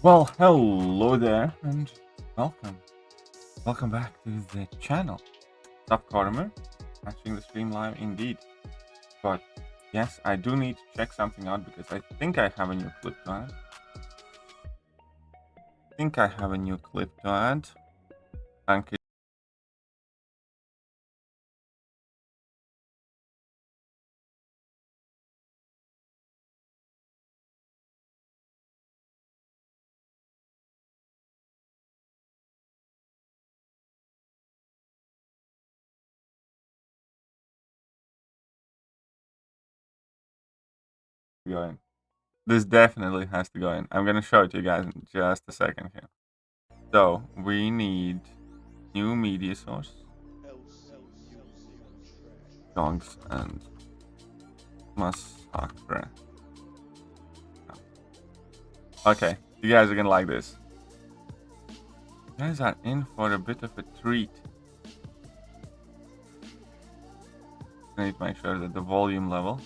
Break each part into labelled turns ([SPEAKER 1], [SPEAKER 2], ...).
[SPEAKER 1] Well, hello there, and welcome. Welcome back to the channel. What's up, Cormer? Catching the stream live indeed. But yes, I do need to check something out because I think I have a new clip to add. Thank you. Going. This definitely has to go in. I'm gonna show it to you guys in just a second here. So we need new media source, dogs, and massacre. Okay, you guys are gonna like this. You guys are in for a bit of a treat. I need to make sure that the volume level.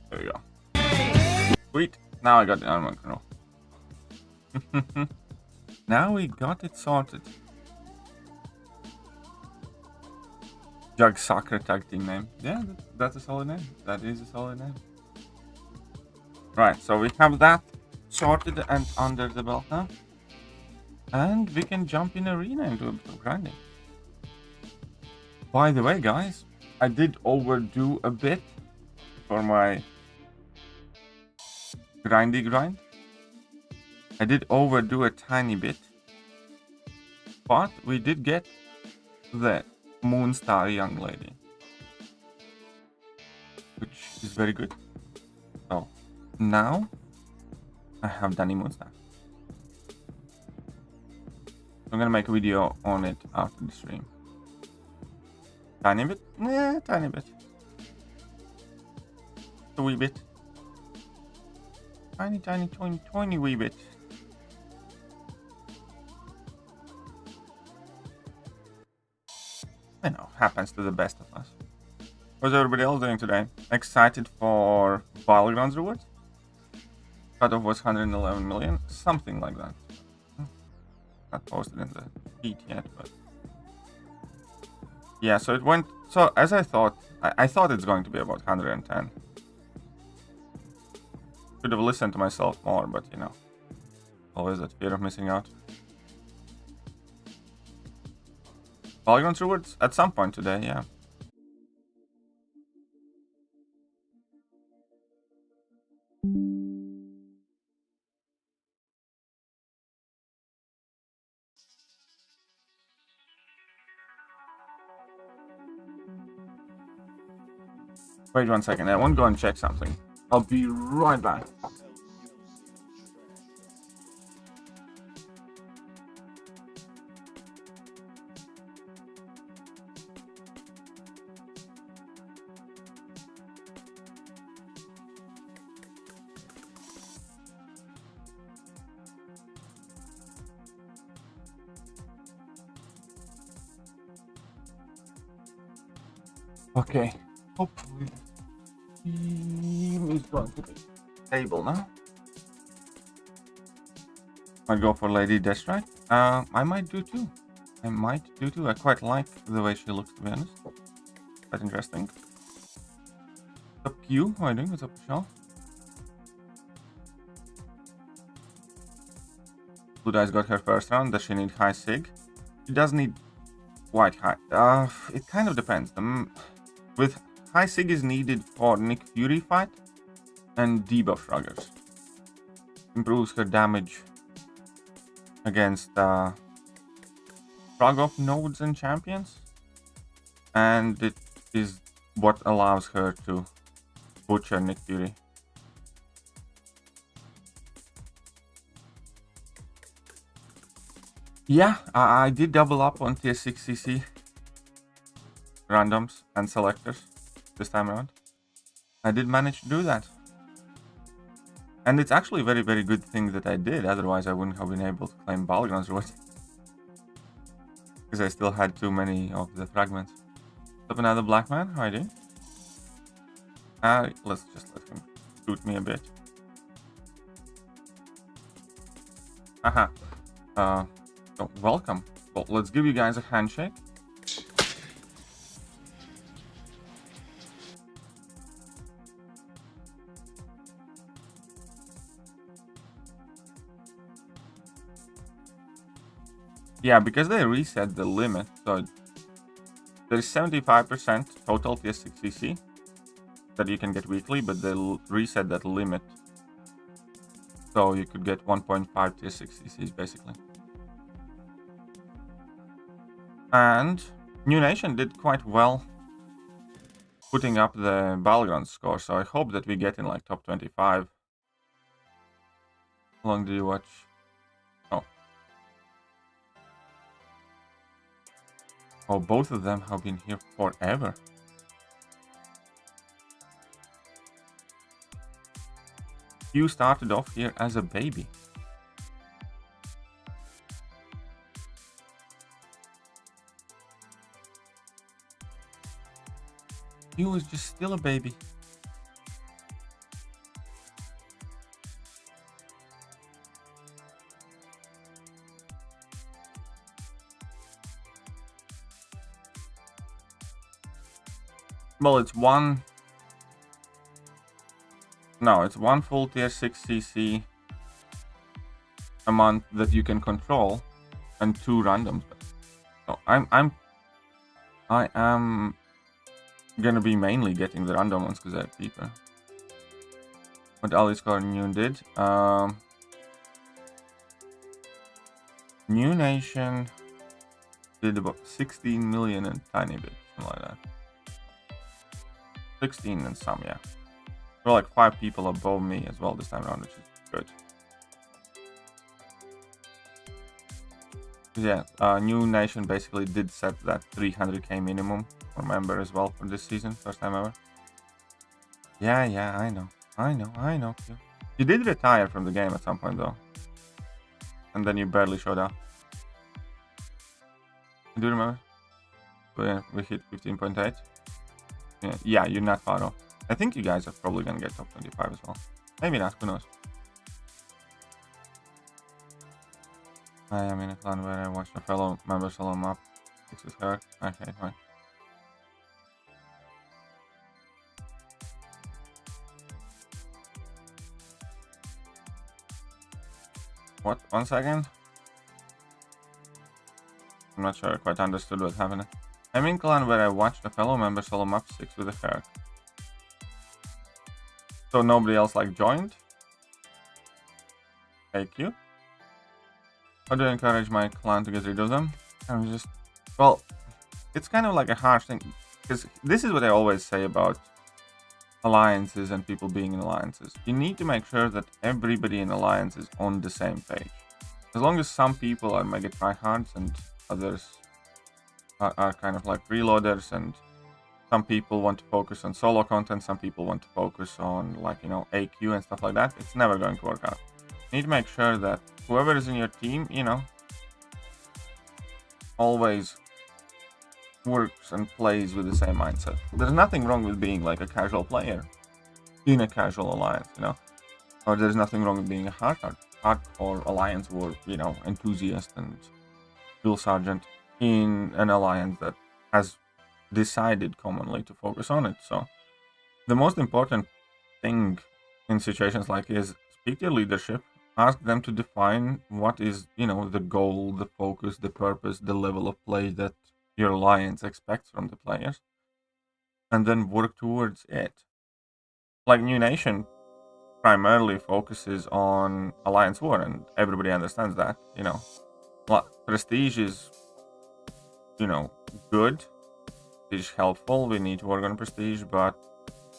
[SPEAKER 1] There we go. Sweet. Now I got the armor control. Now we got it sorted. Jug Soccer tag team name. Yeah, that's a solid name. That is a solid name. Right, so we have that sorted and under the belt now. And we can jump in arena and do a bit of grinding. By the way, guys, I did overdo a bit for my grindy grind. I did overdo a tiny bit. But we did get the Moonstar young lady, which is very good. So now I have Danny Moonstar. I'm gonna make a video on it after the stream. Tiny bit? Nah, tiny bit. A wee bit. Tiny wee bit. I know, happens to the best of us. What's everybody else doing today? Excited for Battlegrounds rewards? Cutoff was 111 million, something like that. Not posted in the feed yet, but yeah. So it went. So as I thought, I thought it's going to be about 110. Should have listened to myself more, but you know, always that fear of missing out. Battlegrounds rewards at some point today, yeah. Wait 1 second, I want to go and check something. I'll be right back. Okay, hopefully the team is going to be stable now. Might go for Lady Deathstrike. I might do too. I quite like the way she looks, to be honest. Quite interesting. What's up, Q? How are you doing? What's up, Michelle? Blue Dice got her first round. Does she need high sig? She does need quite high. It kind of depends. With high sig is needed for Nick Fury fight and debuff shruggers. Improves her damage against shrug off nodes and champions, and it is what allows her to butcher Nick Fury. Yeah, I did double up on tier 6 CC randoms and selectors this time around. I did manage to do that. And it's actually a very, very good thing that I did, otherwise I wouldn't have been able to claim Battlegrounds rewards. Because I still had too many of the fragments. Up another black man, how are you doing? Let's just let him shoot me a bit. Aha. So welcome. Well, let's give you guys a handshake. Yeah, because they reset the limit, so there's 75% total tier 6 CC that you can get weekly, but they'll reset that limit. So you could get 1.5 tier 6 CCs basically. And New Nation did quite well putting up the Battleground score, so I hope that we get in like top 25. How long do you watch? Oh, both of them have been here forever. You started off here as a baby. He was just still a baby. Well, it's one... No, it's one full tier 6 CC a month that you can control, and 2 randoms. So I am gonna be mainly getting the random ones because they're cheaper. What Alice New did? New Nation did about 16 million and tiny bit, something like that. 16 and some, yeah. There were like 5 people above me as well this time around, which is good. Yeah, New Nation basically did set that 300k minimum for member as well for this season, first time ever. Yeah, I know. You did retire from the game at some point though. And then you barely showed up. Do you remember? We hit 15.8. Yeah, you're not far off. I think you guys are probably gonna get top 25 as well. Maybe not, who knows. I am in a clan where I watched a fellow member solo map. Fix his hair. Okay, fine. What? 1 second? I'm not sure I quite understood what happened. I'm in clan where I watched a fellow member solo map 6 with a hair. So nobody else like joined? Thank you. How do I encourage my clan to get rid of them? I'm just... Well, it's kind of like a harsh thing. Because this is what I always say about alliances and people being in alliances. You need to make sure that everybody in alliance is on the same page. As long as some people are mega tryhards and others are kind of like reloaders, and some people want to focus on solo content, some people want to focus on, like, you know, AQ and stuff like that, it's never going to work out. You need to make sure that whoever is in your team, you know, always works and plays with the same mindset. There's nothing wrong with being like a casual player in a casual alliance, you know, or there's nothing wrong with being a hardcore alliance war, you know, enthusiast and drill sergeant in an alliance that has decided commonly to focus on it. So the most important thing in situations like is speak to your leadership, ask them to define what is, the goal, the focus, the purpose, the level of play that your alliance expects from the players, and then work towards it. Like New Nation primarily focuses on alliance war, and everybody understands that. Prestige is, good. Prestige helpful. We need to work on prestige, but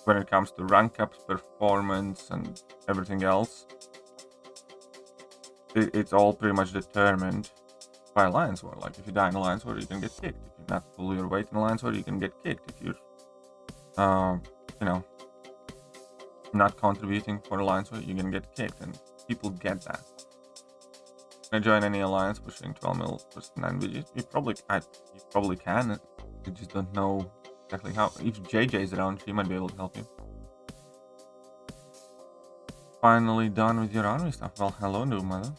[SPEAKER 1] when it comes to rank ups, performance, and everything else, it's all pretty much determined by alliance war. Like if you die in alliance war, you can get kicked. If you're not pull your weight in alliance war, you can get kicked. If you're, not contributing for alliance war, you can get kicked, and people get that. Can I join any alliance pushing 12 mil plus 9 videos? You probably can. You just don't know exactly how. If JJ's around, she might be able to help you. Finally done with your army stuff. Well, hello, noob mother.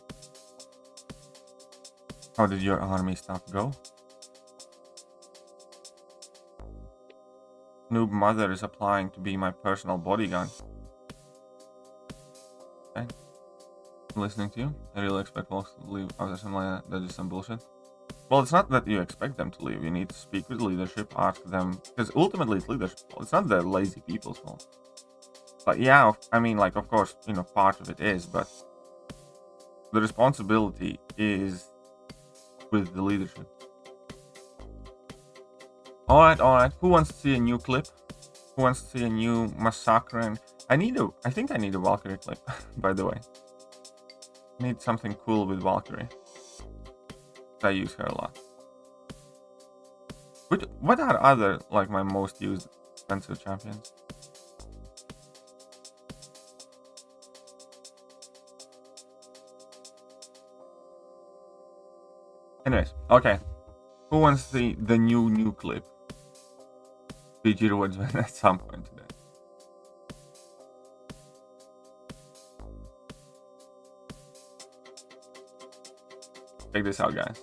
[SPEAKER 1] How did your army stuff go? Noob mother is applying to be my personal bodyguard. Okay. I'm listening to you. I really expect folks to leave after something like that. That is some bullshit. Well, it's not that you expect them to leave. You need to speak with leadership, ask them, because ultimately it's leadership. It's not the lazy people's fault. But yeah, I mean, like, of course, part of it is, but the responsibility is with the leadership. All right. Who wants to see a new clip? Who wants to see a new massacre? And I think I need a Valkyrie clip, by the way. I need something cool with Valkyrie. I use her a lot. What are other, like, my most used defensive champions? Anyways, okay. Who wants to see the new clip? PG rewards at some point today. Check this out, guys.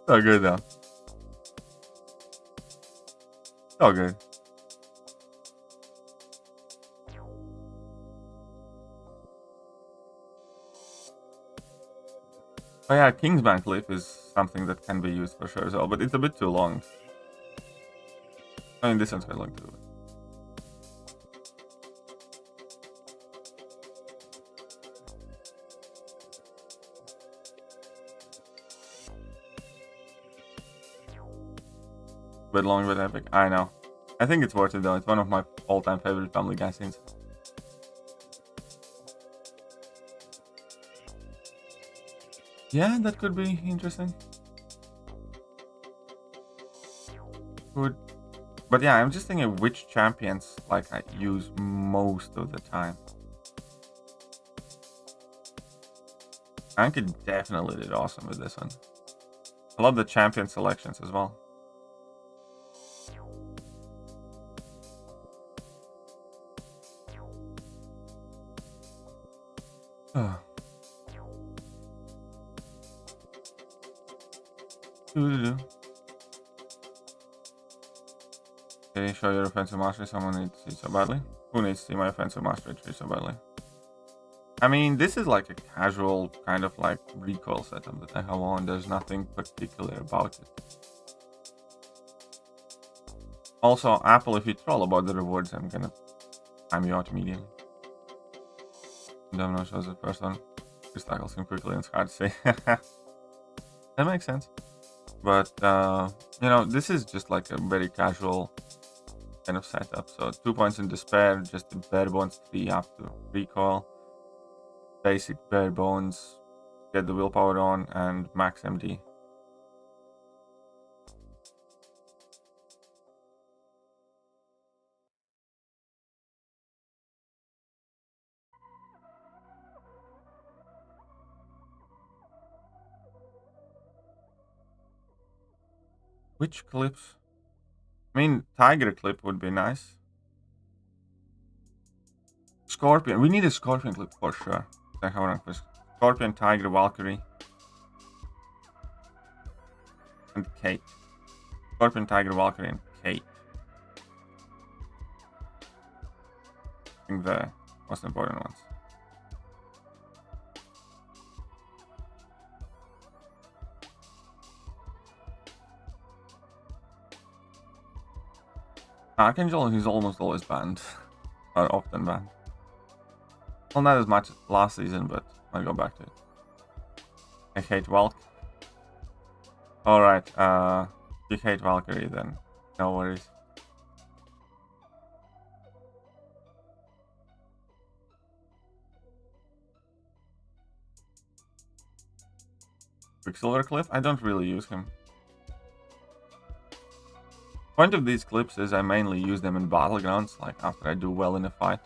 [SPEAKER 1] So good though. So good. Oh yeah, Kingsman clip is something that can be used for sure as well, but it's a bit too long. I mean, this one's quite long to do it. Bit long, but epic. I know. I think it's worth it though. It's one of my all-time favorite Family Guy scenes. Yeah, that could be interesting. Good. But yeah, I'm just thinking which champions like I use most of the time. Anki definitely did awesome with this one. I love the champion selections as well. Okay, show your offensive mastery. Someone needs to see so badly. Who needs to see my offensive mastery tree so badly? I mean, this is like a casual kind of like recoil setup that I have on. There's nothing particular about it. Also, Apple, if you troll about the rewards, I'm gonna time you out immediately. Domino shows the first one. Recycles him quickly and it's hard to say. That makes sense. But, this is just like a very casual kind of setup. So 2 points in despair, just the bare bones 3 up to recoil. Basic bare bones, get the willpower on, and max MD. Which clips? I mean, Tiger clip would be nice. Scorpion. We need a Scorpion clip for sure. Scorpion, Tiger, Valkyrie. And Kate. Scorpion, Tiger, Valkyrie, and Kate. I think the most important ones. Archangel is almost always banned. Or often banned. Well, not as much last season, but I'll go back to it. I hate Valk. Alright, you hate Valkyrie then. No worries. Quicksilver clip? I don't really use him. Point of these clips is I mainly use them in battlegrounds, like after I do well in a fight.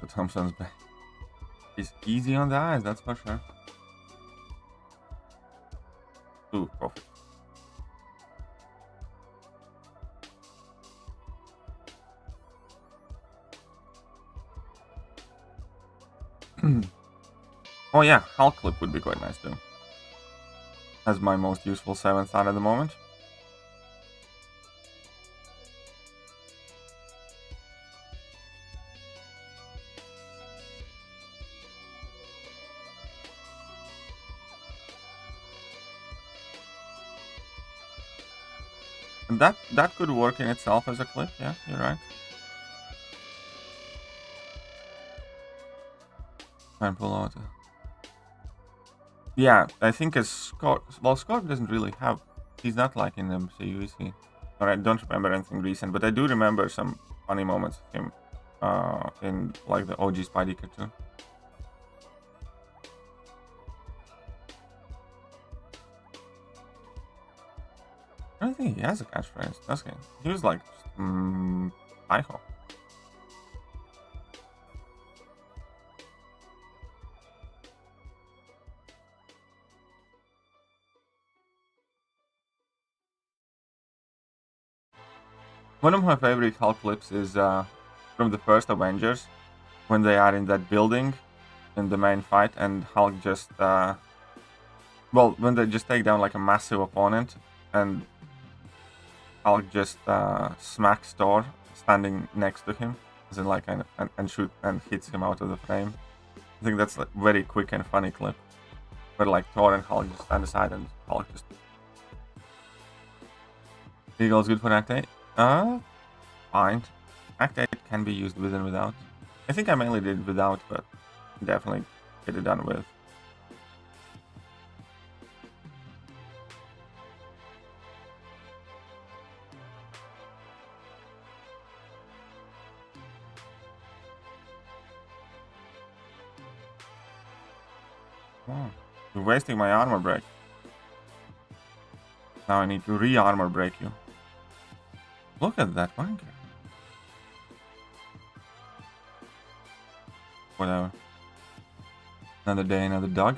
[SPEAKER 1] The Thompson's back. He's easy on the eyes, that's for sure. Ooh, profit. Oh yeah, Hulk clip would be quite nice too. As my most useful 7th star at the moment. And that could work in itself as a clip, yeah, you're right. And pull out. Yeah, I think as Scorp doesn't really have. He's not like in MCU, is he? Or I don't remember anything recent, but I do remember some funny moments of him in like the OG Spidey cartoon. I don't think he has a catchphrase, does he? He was like, Iho. One of my favorite Hulk clips is from the first Avengers, when they are in that building in the main fight, and Hulk just, well, when they just take down like a massive opponent, and Hulk just smacks Thor standing next to him, as in like and shoot and hits him out of the frame. I think that's like very quick and funny clip, where like Thor and Hulk just stand aside and Hulk just. Eagle's good for Act 8. Fine. Act 8 can be used with and without. I think I mainly did without, but definitely get it done with. Oh, you're wasting my armor break. Now I need to re-armor break you. Look at that wanker. Whatever. Another day, another dog.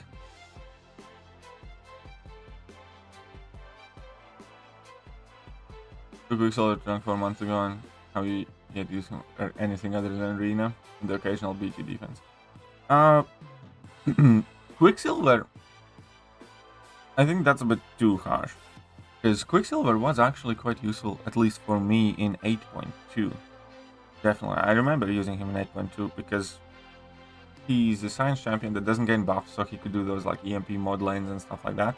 [SPEAKER 1] Took Quicksilver trunk 4 months ago, and how you yet use anything other than Arena and the occasional BT defense. Quicksilver, I think that's a bit too harsh. Because Quicksilver was actually quite useful, at least for me, in 8.2. Definitely. I remember using him in 8.2 because he's a science champion that doesn't gain buffs, so he could do those like EMP mod lanes and stuff like that.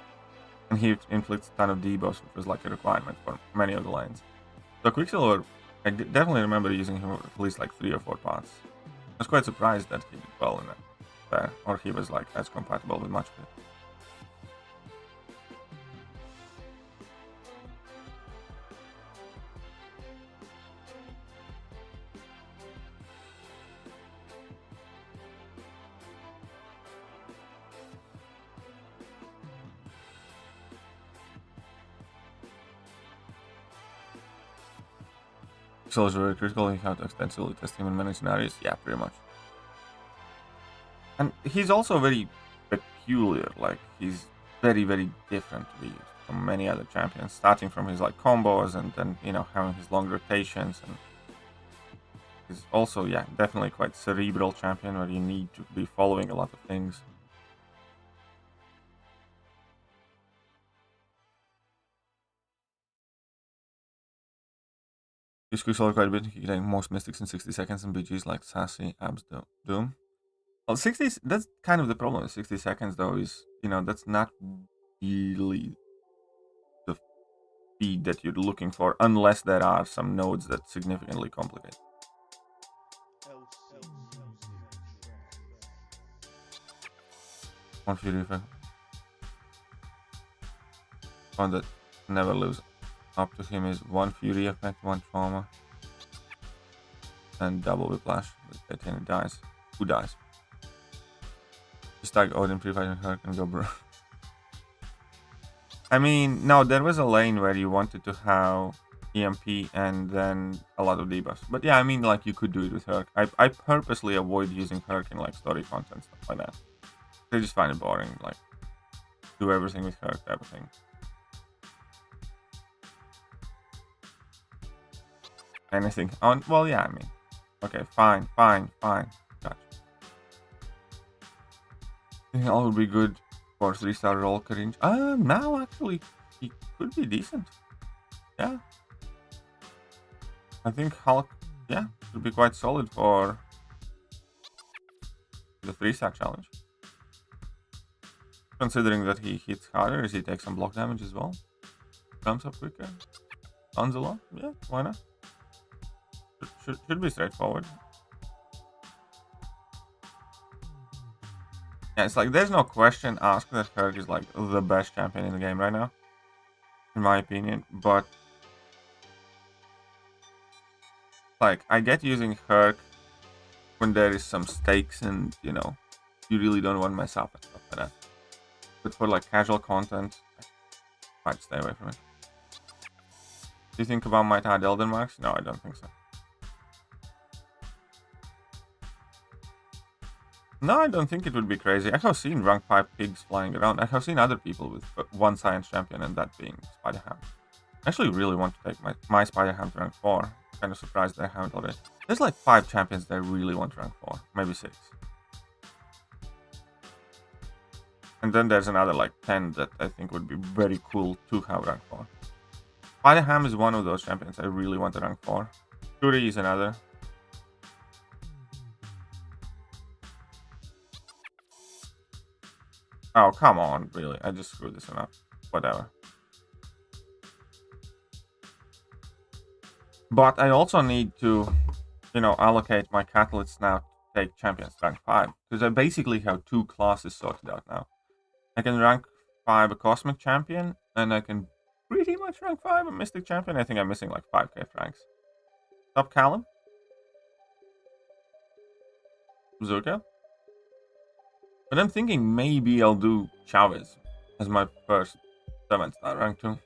[SPEAKER 1] And he inflicts a ton of debuffs, which was like a requirement for many of the lanes. So Quicksilver, I definitely remember using him at least like 3 or 4 parts. I was quite surprised that he did well in it. Or he was like as compatible with much of it. Chels is very critical. You have to extensively test him in many scenarios. Yeah, pretty much. And he's also very peculiar. Like, he's very, very different to be used from many other champions. Starting from his, like, combos and then, you know, having his long rotations. And he's also, yeah, definitely quite cerebral champion where you need to be following a lot of things. He squeaks all quite a bit. He can take most mystics in 60 seconds and BGs like Sassy, Abs, Doom. Well, 60, that's kind of the problem with 60 seconds though, is, you know, that's not really the speed that you're looking for unless there are some nodes that significantly complicate. One Fury effect. One that never lives up to him is one Fury effect, one trauma, and double whiplash. With Titanium dies. Who dies? Just tag Odin, pre-fighting her and go bro. I mean, no, there was a lane where you wanted to have EMP and then a lot of debuffs. But yeah, I mean, like, you could do it with Herc. I purposely avoid using Herc in, like, story content, stuff like that. I just find it boring, like, do everything with Herc type of thing. Anything on, well, yeah, I mean, okay, fine. Gotcha. I think all would be good for 3-star roll range. Now actually, he could be decent. Yeah. I think Hulk, yeah, should be quite solid for the 3-star challenge. Considering that he hits harder, as he takes some block damage as well. Comes up quicker. Runs a lot. Yeah, why not? Should be straightforward. Yeah, it's like there's no question asked that Herc is like the best champion in the game right now, in my opinion. But like, I get using Herc when there is some stakes and, you know, you really don't want to mess up and stuff like that. But for like casual content, I might stay away from it. Do you think about might add Elden Marks? No, I don't think so. No, I don't think it would be crazy. I have seen rank 5 pigs flying around. I have seen other people with one science champion, and that being Spider-Ham. I actually really want to take my Spider-Ham to rank 4. I'm kind of surprised I haven't already. There's like 5 champions that I really want to rank 4. Maybe 6. And then there's another like 10 that I think would be very cool to have rank 4. Spider-Ham is one of those champions I really want to rank 4. Shuri is another. Oh, come on, really. I just screwed this one up. Whatever. But I also need to, you know, allocate my catalysts now to take champions rank 5. Because I basically have 2 classes sorted out now. I can rank 5 a Cosmic Champion, and I can pretty much rank 5 a Mystic Champion. I think I'm missing like 5k ranks. Top Callum. Zuka. But I'm thinking maybe I'll do Chavez as my first 7-star rank 2.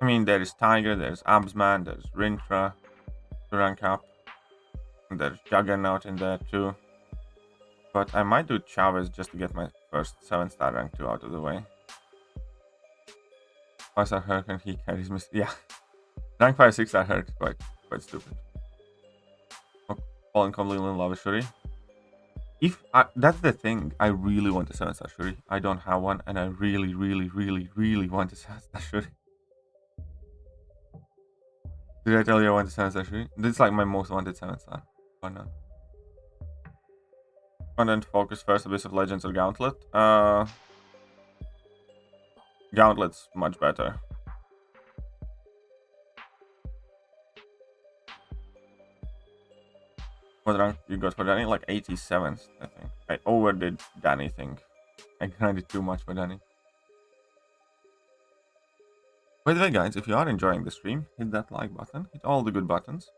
[SPEAKER 1] I mean, there is Tiger, there's Absman, there's Rintra to rank up. And there's Juggernaut in there too. But I might do Chavez just to get my first 7-star rank 2 out of the way. 5-star Herc and he carries me. Yeah. Rank 5, 6-star Herc is quite stupid. Fallen completely in love with Shuri. That's the thing, I really want a 7-star Shuri. I don't have one, and I really want a 7-star Shuri. Did I tell you I want a 7-star Shuri? This is like my most wanted 7-star. Why not? Content focus first, Abyss of Legends or Gauntlet? Gauntlet's much better. What rank you got for Danny? Like 87th, I think. I overdid Danny thing. I grinded too much for Danny. By the way, guys, if you are enjoying the stream, hit that like button. Hit all the good buttons.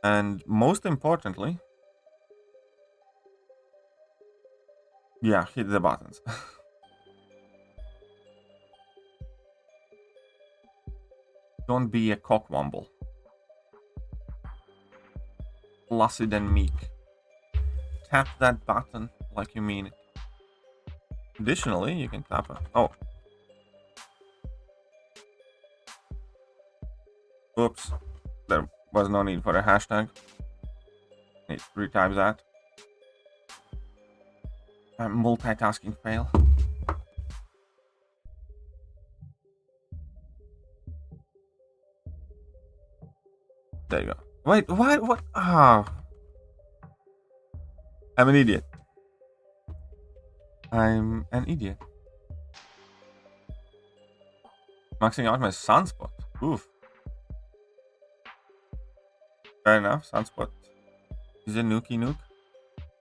[SPEAKER 1] And most importantly, yeah, hit the buttons. Don't be a cockwomble. Placid and meek. Tap that button like you mean it. Additionally, you can tap it. Oh. Oops. There was no need for a hashtag. Need 3 times that. Multitasking fail. There you go. Wait, what? Ah. I'm an idiot. I'm an idiot. Maxing out my sunspot. Oof. Fair enough. Sunspot is a nookie nuke.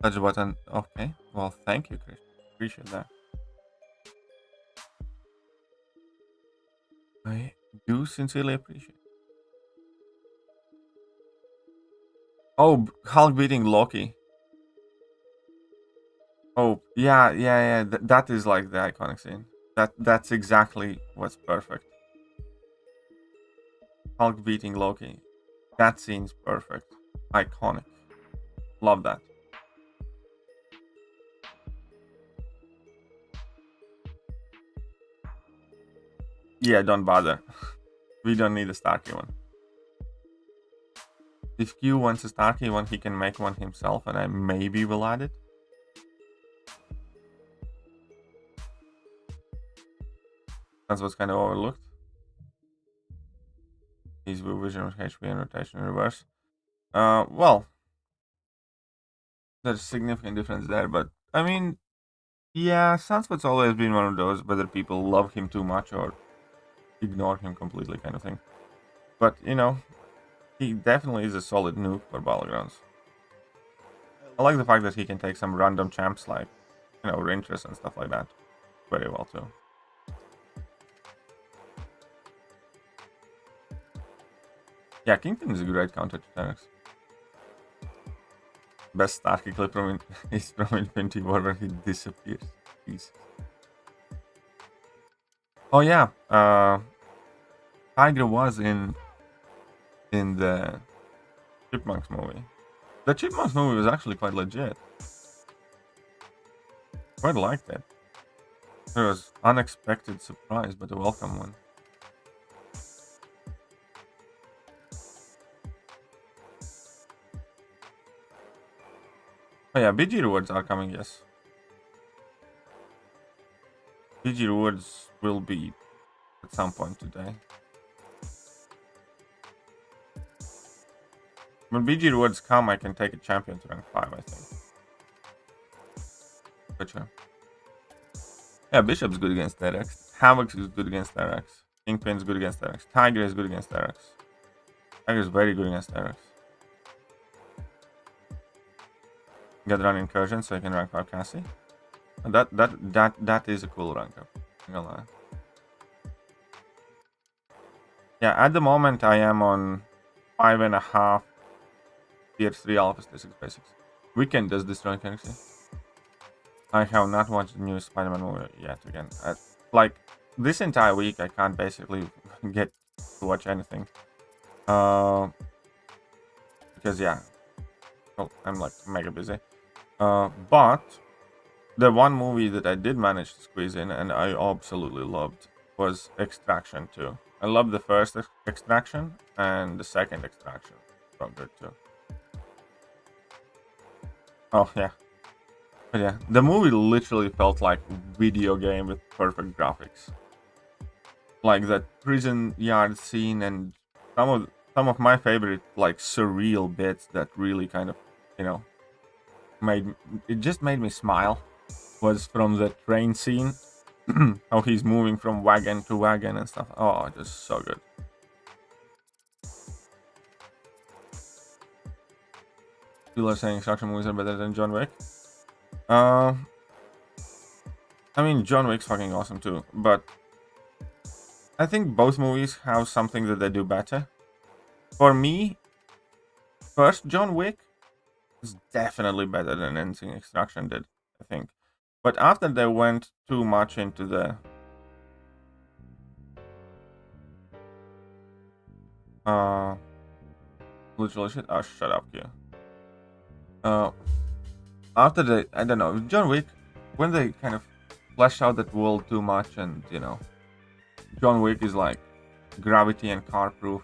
[SPEAKER 1] Touch the button. Okay. Well, thank you, Chris. Appreciate that. I do sincerely appreciate. Oh, Hulk beating Loki. Oh, yeah. That is like the iconic scene. That's exactly what's perfect. Hulk beating Loki. That scene's perfect. Iconic. Love that. Yeah, don't bother. We don't need a Starkey one. If Q wants a Starkey one, he can make one himself, and I maybe will add it. That's what's kind of overlooked. His vision of HP and rotation in reverse. Well, there's significant difference there, but I mean, yeah, Sunspot's always been one of those whether people love him too much or ignore him completely kind of thing. But you know, he definitely is a solid nuke for Battlegrounds. I like the fact that he can take some random champs like, you know, Rintress and stuff like that very well too. Yeah, Kingpin is a great counter to Terex. Best Starkey clip from is from Infinity War where he disappears. Jeez. Oh yeah, Tiger was in the Chipmunks movie. The Chipmunks movie was actually quite legit. Quite liked it. It was unexpected surprise, but a welcome one. Oh yeah, BG rewards are coming, yes. BG rewards will be at some point today. When BG rewards come, I can take a champion to rank 5, I think. Gotcha. Yeah, Bishop's good against Terex. Havoc is good against Terex. Kingpin's good against Terex. Tiger is good against Terex. Tiger is very good against Terex. Get run incursion so I can rank 5 Cassie. And that is a cool rank up. I'm gonna lie. Yeah, at the moment I am on 5.5 tier 3 alpha statistics basics. Weekend does destroy Galaxy. I have not watched the new Spider-Man movie yet again. Like this entire week I can't basically get to watch anything. Because yeah, well, I'm like mega busy. But the one movie that I did manage to squeeze in and I absolutely loved was Extraction 2. I loved the first Extraction and the second Extraction from good too. Oh yeah. But yeah, the movie literally felt like video game with perfect graphics. Like that prison yard scene and some of my favorite like surreal bits that really kind of, you know, just made me smile was from the train scene. How he's moving from wagon to wagon and stuff. Oh, just so good. People are saying Extraction movies are better than John Wick. I mean, John Wick's fucking awesome too, but I think both movies have something that they do better. For me, first John Wick is definitely better than anything Extraction did, I think. But after they went too much into the literal shit. Oh, shut up, you. Uh, After I don't know, John Wick, when they kind of flesh out that world too much, and John Wick is like gravity and car proof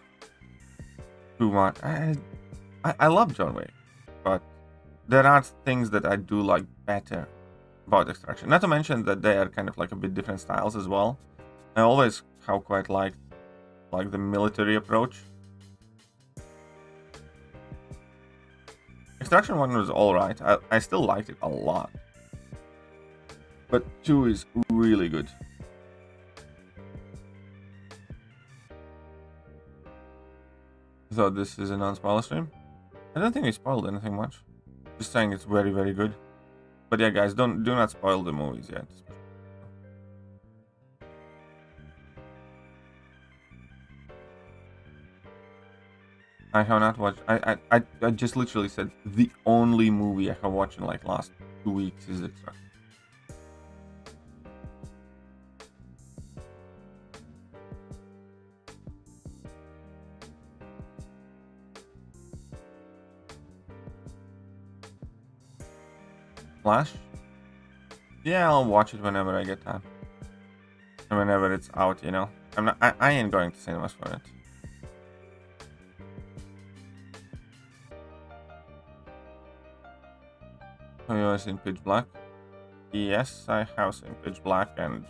[SPEAKER 1] too much. I love John Wick, but there are things that I do like better about Extraction. Not to mention that they are kind of like a bit different styles as well. I always have quite liked like the military approach. Extraction 1 was alright. I still liked it a lot. But 2 is really good. So this is a non-spoiler stream. I don't think we spoiled anything much. Just saying it's very, very good. But yeah, guys, do not spoil the movies yet. I have not watched. I just literally said the only movie I have watched in like last 2 weeks is Extraction. Flash? Yeah, I'll watch it whenever I get time. And whenever it's out, I ain't going to cinemas for it. Have you ever seen Pitch Black? Yes, I have seen Pitch Black and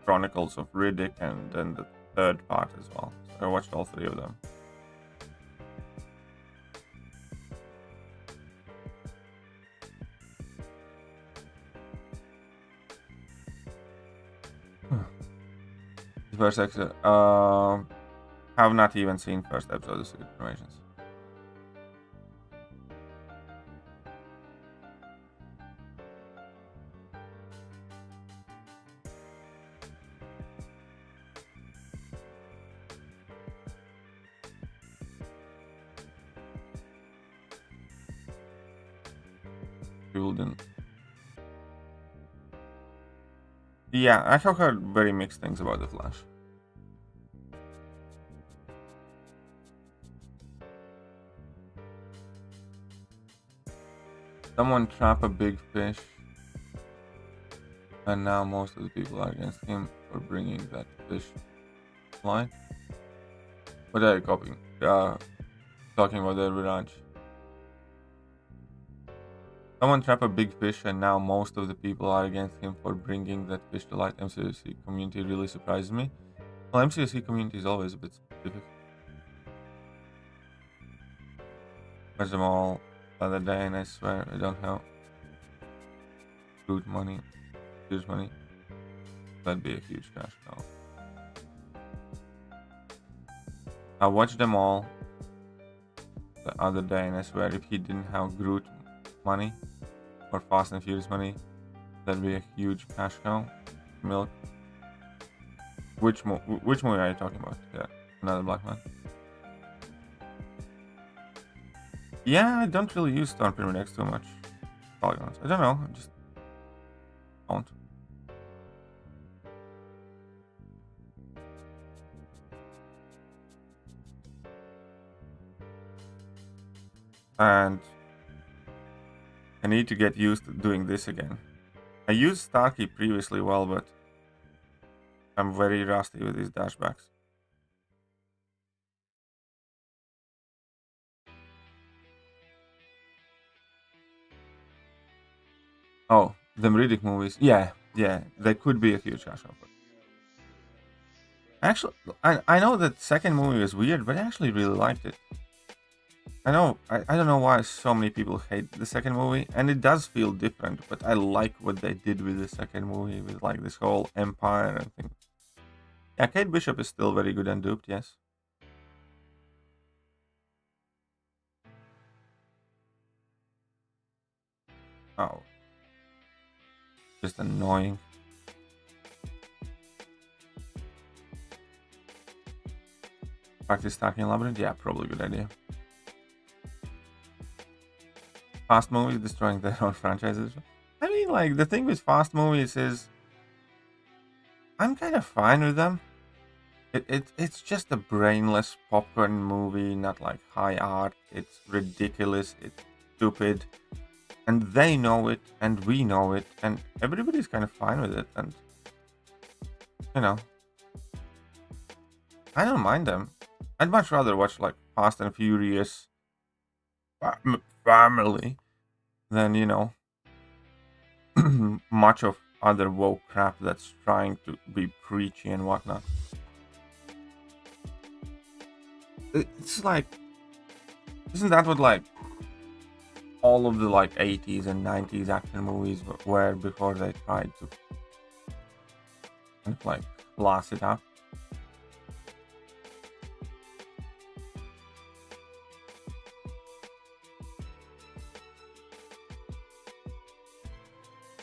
[SPEAKER 1] Chronicles of Riddick, and then the third part as well. So I watched all 3 of them. First episode. Have not even seen first episode of Secret Informations. Yeah, I have heard very mixed things about The Flash. Someone trap a big fish, and now most of the people are against him for bringing that fish line. What are you copying? Talking about the Viraj. Someone trap a big fish, and now most of the people are against him for bringing that fish to light. MCOC community really surprises me. Well, MCOC community is always a bit specific. Watch them all the other day, and I swear I don't have good money. Huge money. That'd be a huge cash cow. I watched them all the other day, and I swear if he didn't have Groot money or Fast and Furious money, that'd be a huge cash cow. Milk. Which movie are you talking about? Yeah, Another Black Man. Yeah, I don't really use Storm Pyramid X too much. Polygons. I don't know. I just don't. And I need to get used to doing this again. I used Starkey previously well, but I'm very rusty with these dashbacks. Oh, the Riddick movies. Yeah, they could be a huge cash offer. Actually, I know that second movie was weird, but I actually really liked it. I know, I don't know why so many people hate the second movie, and it does feel different, but I like what they did with the second movie, with like this whole empire and thing. Yeah, Kate Bishop is still very good and duped, yes. Oh. Just annoying. Practice stacking labyrinth? Yeah, probably a good idea. Fast movies destroying their own franchises. I mean, like, the thing with fast movies is I'm kind of fine with them. It's just a brainless popcorn movie, not like high art. It's ridiculous. stupid, and they know it, and we know it, and everybody's kind of fine with it, and you know, I don't mind them. I'd much rather watch like Fast and Furious family than, you know, much of other woke crap that's trying to be preachy and whatnot. It's like, isn't that what like all of the like 80s and 90s action movies were before they tried to kind of like class it up?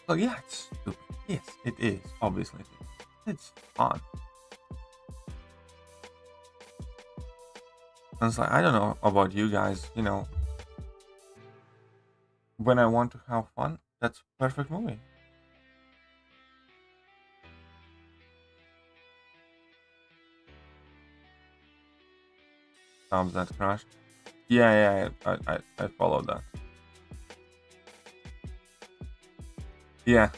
[SPEAKER 1] So yeah, it's stupid. Yes, it is. Obviously, it's fun. And it's like, I don't know about you guys, you know, when I want to have fun, that's a perfect movie. Thumbs that crashed. Yeah, I followed that. Yeah,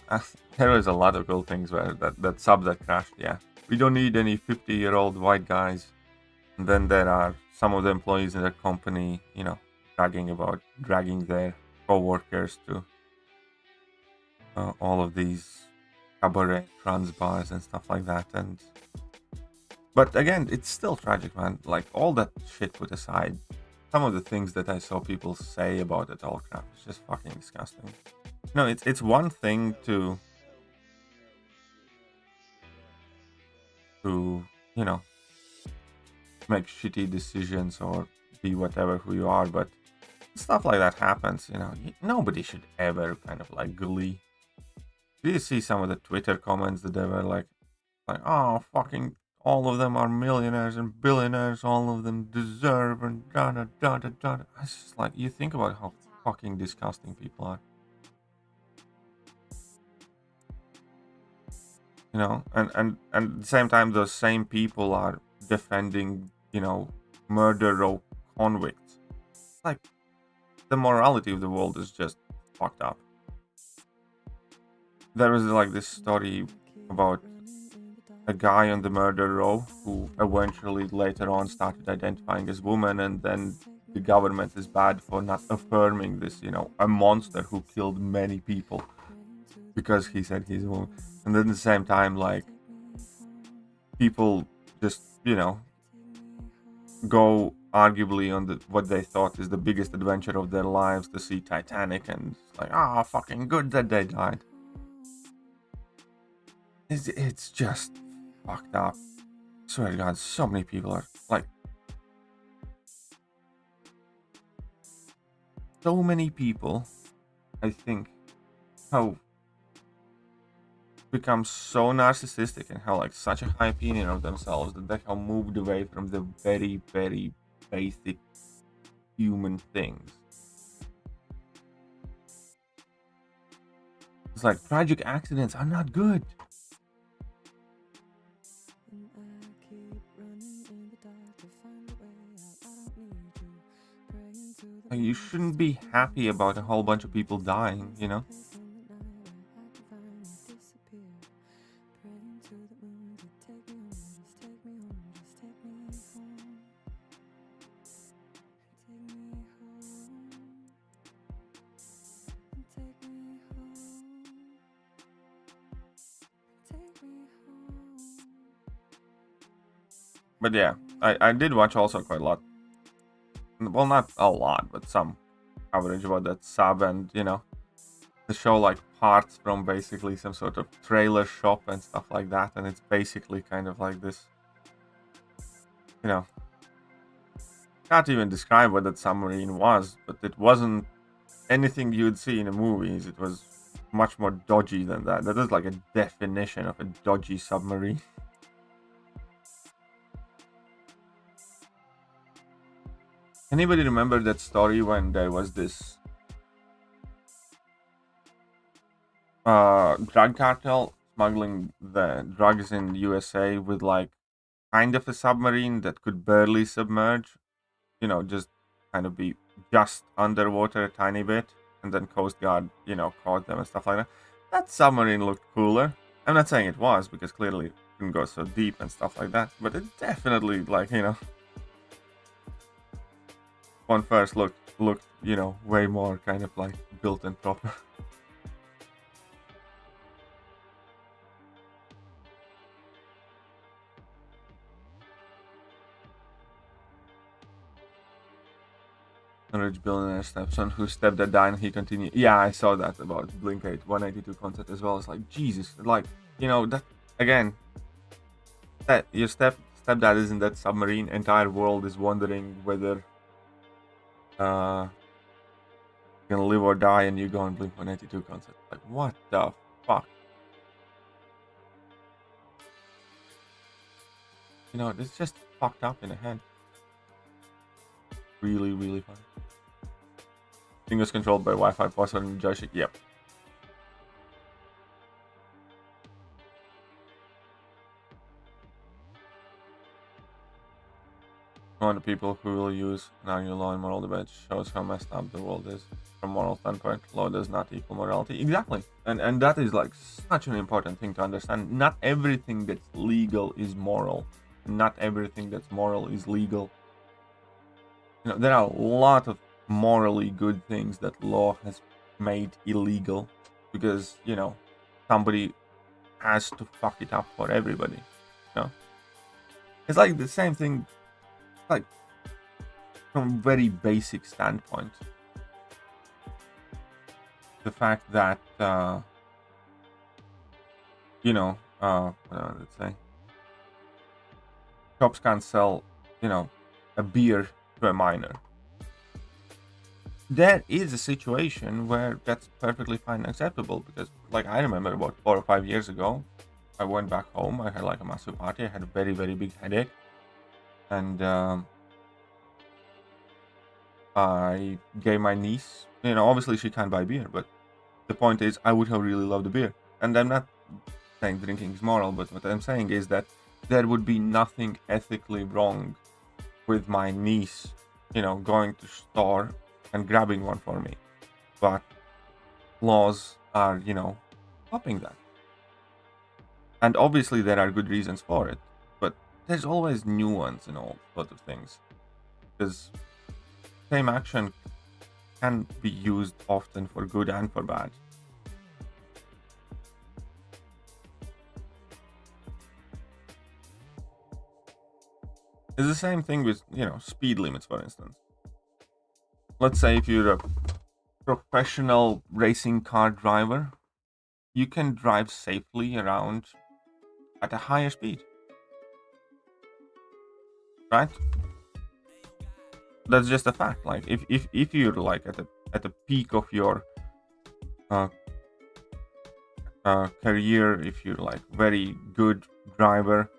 [SPEAKER 1] there was a lot of cool things where that sub that crashed. Yeah, we don't need any 50-year-old white guys. And then there are some of the employees in the company, you know, dragging their co-workers to all of these cabaret trans bars and stuff like that. And but again, it's still tragic, man. Like all that shit put aside, some of the things that I saw people say about it all crap is just fucking disgusting. No, it's one thing to you know, make shitty decisions or be whatever who you are, but stuff like that happens, you know. Nobody should ever kind of like glee. Do you see some of the Twitter comments that they were like, oh, fucking all of them are millionaires and billionaires, all of them deserve and da da da da da. It's just like, you think about how fucking disgusting people are. You know, and at the same time, those same people are defending, you know, murder row convicts. Like, the morality of the world is just fucked up. There was like this story about a guy on the murder row who eventually later on started identifying as woman, and then the government is bad for not affirming this, you know, a monster who killed many people because he said he's a woman. And then at the same time, like, people just, you know, go arguably on what they thought is the biggest adventure of their lives to see Titanic, and it's like, oh, fucking good that they died. It's just fucked up. I swear to God, so many people are like, so many people, I think, have become so narcissistic and have like such a high opinion of themselves that they have moved away from the very, very basic human things. It's like, tragic accidents are not good. Like, you shouldn't be happy about a whole bunch of people dying, you know? But yeah, I did watch also quite a lot. Well, not a lot, but some coverage about that sub, and, you know, the show like parts from basically some sort of trailer shop and stuff like that, and it's basically kind of like this, you know, can't even describe what that submarine was, but it wasn't anything you'd see in the movies. It was much more dodgy than that. That is like a definition of a dodgy submarine. Anybody remember that story when there was this drug cartel smuggling the drugs in USA with like kind of a submarine that could barely submerge, you know, just kind of be just underwater a tiny bit, and then Coast Guard, caught them and stuff like that. That submarine looked cooler. I'm not saying it was, because clearly it didn't go so deep and stuff like that, but it definitely, on first looked, way more kind of like built and proper. A rich billionaire stepson whose stepdad died and he continued. Yeah, I saw that about Blink 8 182 concept as well. It's like, Jesus, that again, that your stepdad is in that submarine, entire world is wondering whether you're gonna live or die, and you go and Blink 182 concept. Like, what the fuck? It's just fucked up in the head. Really, really fun. Fingers controlled by Wi-Fi password and joystick. Yep. One of the people who will use an argument law in moral debate shows how messed up the world is. From moral standpoint, law does not equal morality. Exactly. And that is like such an important thing to understand. Not everything that's legal is moral. Not everything that's moral is legal. There are a lot of morally good things that law has made illegal because, somebody has to fuck it up for everybody. It's like the same thing, like from a very basic standpoint. The fact that, what let's say, shops can't sell, a beer to a minor. There is a situation where that's perfectly fine and acceptable because, I remember about 4 or 5 years ago, I went back home. I had a massive party. I had a very, very big headache, and I gave my niece. Obviously she can't buy beer, but the point is, I would have really loved the beer. And I'm not saying drinking is moral, but what I'm saying is that there would be nothing ethically wrong with my niece, going to store and grabbing one for me. But laws are, stopping that. And obviously there are good reasons for it, but there's always nuance in all sorts of things. Because same action can be used often for good and for bad. It's the same thing with, speed limits, for instance. Let's say if you're a professional racing car driver, you can drive safely around at a higher speed. Right? That's just a fact. Like if you're like at the peak of your career, if you're like very good driver,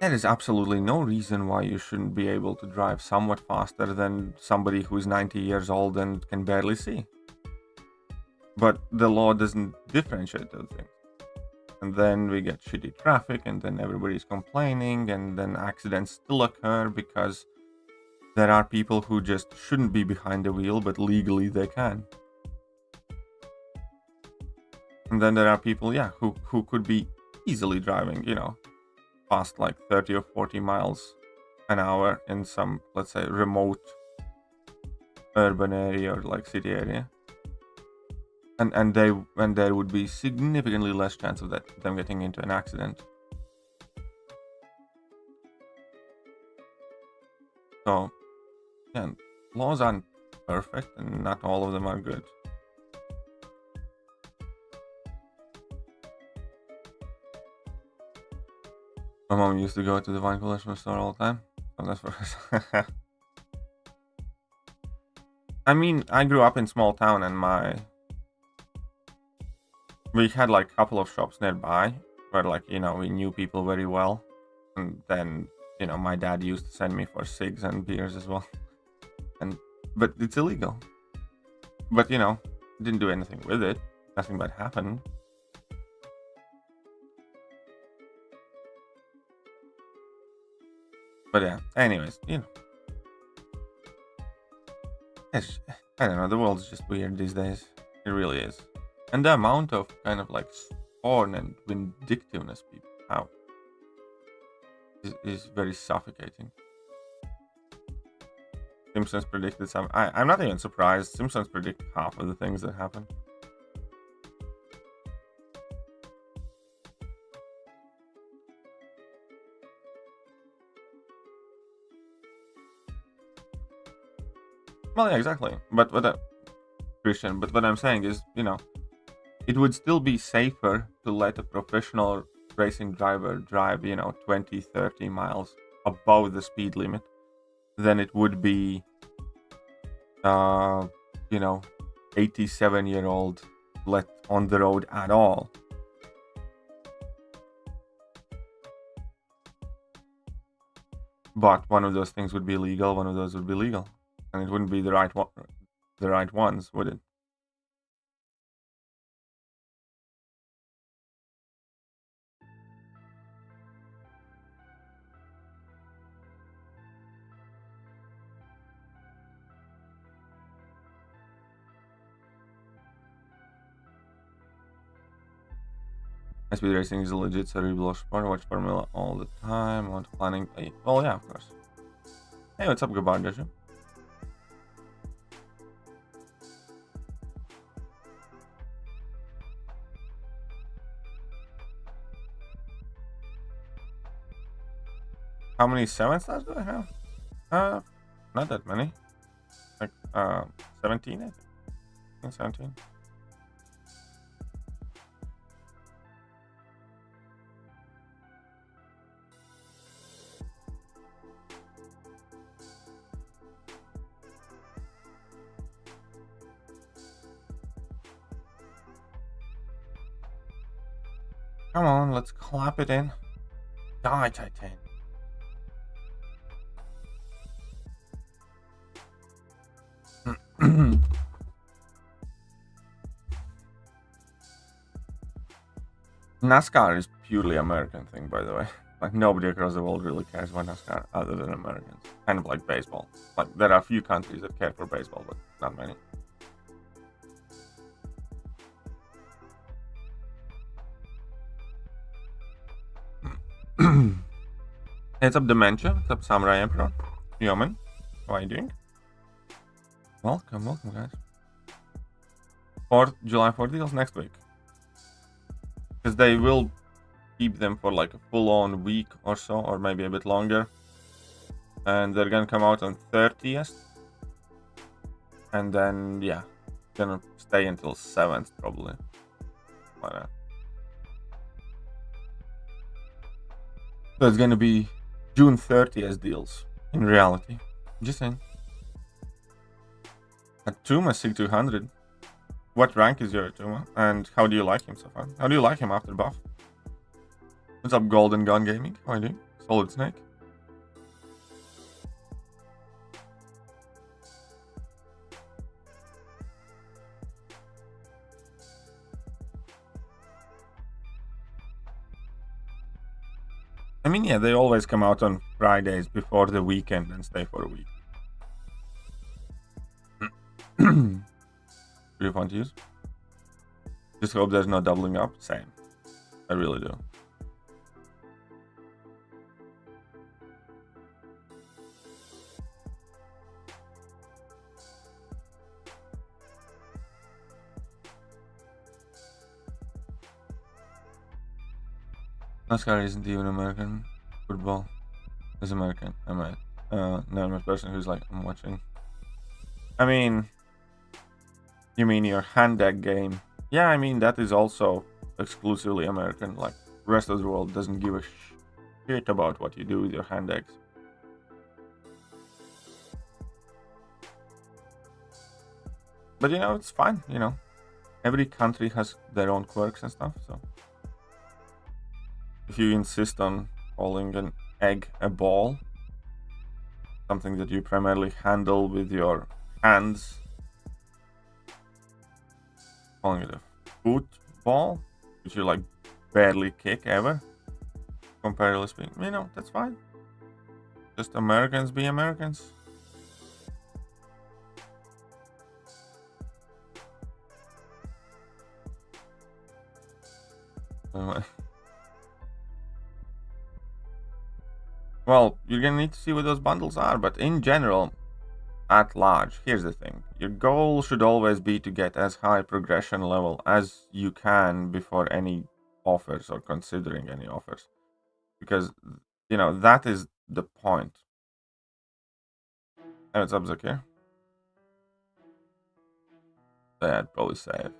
[SPEAKER 1] there is absolutely no reason why you shouldn't be able to drive somewhat faster than somebody who's 90 years old and can barely see. But the law doesn't differentiate those things. And then we get shitty traffic, and then everybody's complaining, and then accidents still occur because there are people who just shouldn't be behind the wheel, but legally they can. And then there are people, who could be easily driving, past like 30 or 40 miles an hour in some, let's say, remote urban area or like city area. And there would be significantly less chance of them getting into an accident. So, yeah, laws aren't perfect, and not all of them are good. My mom used to go to the wine collection store all the time. Unless for I mean, I grew up in small town, and we had like a couple of shops nearby where we knew people very well. And then, my dad used to send me for cigs and beers as well. But it's illegal. But, didn't do anything with it. Nothing bad happened. But yeah, anyways, I don't know, the world's just weird these days. It really is. And the amount of kind of like scorn and vindictiveness people have is very suffocating. Simpsons predicted some. I'm not even surprised. Simpsons predict half of the things that happen. Well, yeah, exactly. But Christian, but what I'm saying is, you know, it would still be safer to let a professional racing driver drive, you know, 20, 30 miles above the speed limit than it would be, you know, 87-year-old let on the road at all. But one of those things would be legal, one of those would be legal, and it wouldn't be the right ones, would it? Speed racing is a legit cerebral sport. I watch Formula all the time. I want planning. Well, yeah, of course. Hey, what's up, Gabar Joshua? How many 7-stars do I have? Not that many. Like 17, I think 17. Come on, let's clap it in. Die, Titan. NASCAR is purely American thing, by the way. Like, nobody across the world really cares about NASCAR other than Americans. Kind of like baseball. Like, there are a few countries that care for baseball, but not many. It's up Dementia. What's up, Samurai Emperor? Yeoman. How are you doing? Welcome, guys. July 4th deals next week. Because they will keep them for like a full-on week or so, or maybe a bit longer. And they're gonna come out on 30th. And then, yeah, gonna stay until 7th, probably. Why not? So it's gonna be June 30th deals, in reality. Just saying. Atuma SIG200. What rank is your Atuma? And how do you like him so far? How do you like him after buff? What's up, Golden Gun Gaming? How are you doing? Solid Snake. I mean, yeah, they always come out on Fridays before the weekend and stay for a week. Pretty fun to use. Just hope there's no doubling up. Same. I really do. NASCAR isn't even American. Football is American. I'm a person who's like, I'm watching. I mean, you mean your hand deck game? Yeah, I mean, that is also exclusively American. Like, the rest of the world doesn't give a shit about what you do with your hand decks. But, you know, it's fine, you know. Every country has their own quirks and stuff, so. If you insist on calling an egg a ball, something that you primarily handle with your hands, calling it a football, which you like barely kick ever, comparatively speaking, you know, that's fine. Just Americans be Americans. Well, you're gonna need to see what those bundles are, but in general, at large, here's the thing. Your goal should always be to get as high progression level as you can before any offers or considering any offers. Because, you know, that is the point. Hey, what's up, Zakir? Yeah, I'd probably save.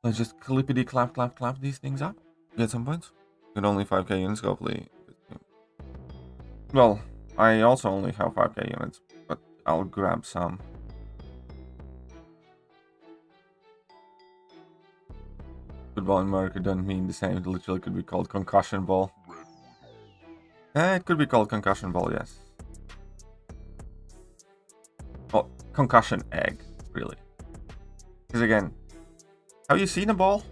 [SPEAKER 1] Let's just clippity clap clap clap these things up. Get some points. Get only 5k units, hopefully. Well, I also only have 5k units, but I'll grab some. Football in America doesn't mean the same. It literally could be called concussion ball. It could be called concussion ball, yes. Well, concussion egg, really. Because again, have you seen a ball?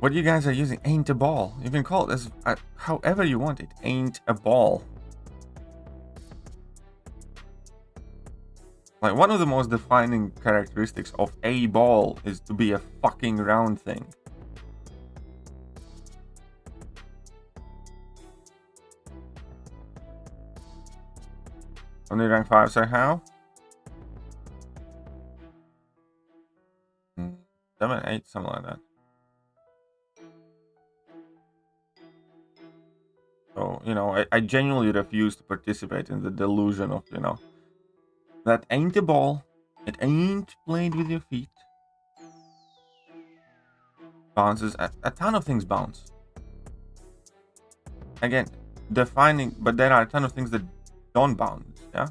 [SPEAKER 1] What you guys are using ain't a ball. You can call it as however you want. It ain't a ball. Like, one of the most defining characteristics of a ball is to be a fucking round thing. Only rank 5, so how? 7, 8, something like that. So, you know, I genuinely refuse to participate in the delusion of, you know, that ain't a ball. It ain't played with your feet. Bounces. A ton of things bounce. Again, defining, but there are a ton of things that don't bounce, yeah?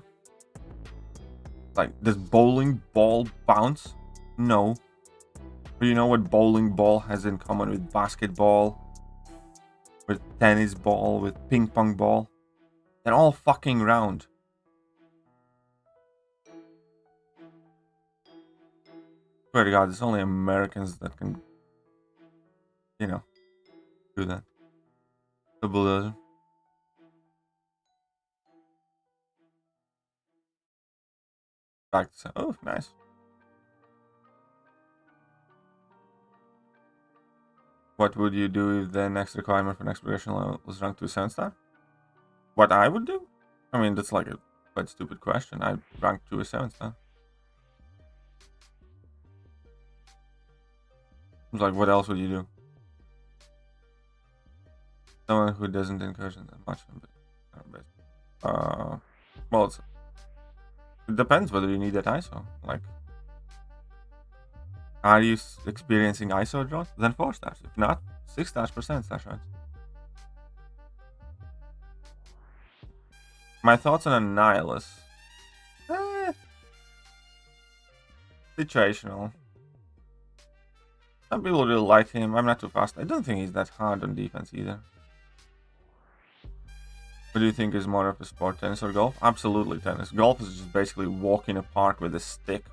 [SPEAKER 1] Like, does bowling ball bounce? No. But you know what bowling ball has in common with basketball, with tennis ball, with ping pong ball? They're all fucking round. Swear to God, it's only Americans that can, you know, do that. The bulldozer. Back to, oh, nice. What would you do if the next requirement for next progression level was rank to 7-star? What I would do? I mean, that's like a quite stupid question. I'd rank to a 7-star. It's like, what else would you do? Someone who doesn't encourage that much. Well, it depends whether you need that ISO. Like, are you experiencing ISO drought? Then 4 stars. If not, 6 stars per 7-star shots. My thoughts on Annihilus. Situational. Some people really like him. I'm not too fast. I don't think he's that hard on defense either. What do you think is more of a sport, tennis or golf? Absolutely tennis. Golf is just basically walk in a park with a stick.